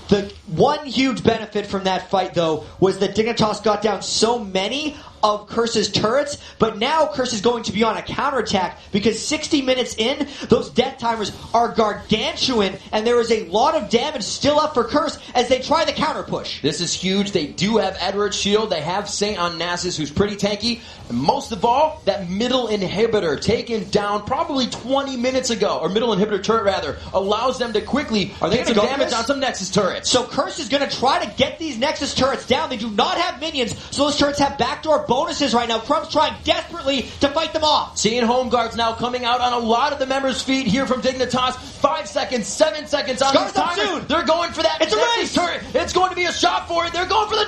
The one huge benefit from that fight, though, was that Dignitas got down so many of Curse's turrets, but now Curse is going to be on a counterattack because 60 minutes in, those death timers are gargantuan, and there is a lot of damage still up for Curse as they try the counter push. This is huge. They do have Edward's shield. They have Saint on Nasus, who's pretty tanky. And most of all, that middle inhibitor taken down probably 20 minutes ago, or middle inhibitor turret rather, allows them to quickly get some damage on some Nexus turrets. So Curse is going to try to get these Nexus turrets down. They do not have minions, so those turrets have backdoor bonuses right now. Crumb's trying desperately to fight them off. Seeing home guards now coming out on a lot of the members' feet here from Dignitas. 5 seconds, 7 seconds on Scar's these timers. soon. They're going for that It's a Nexus race. turret. It's going to be a shot for it. They're going for the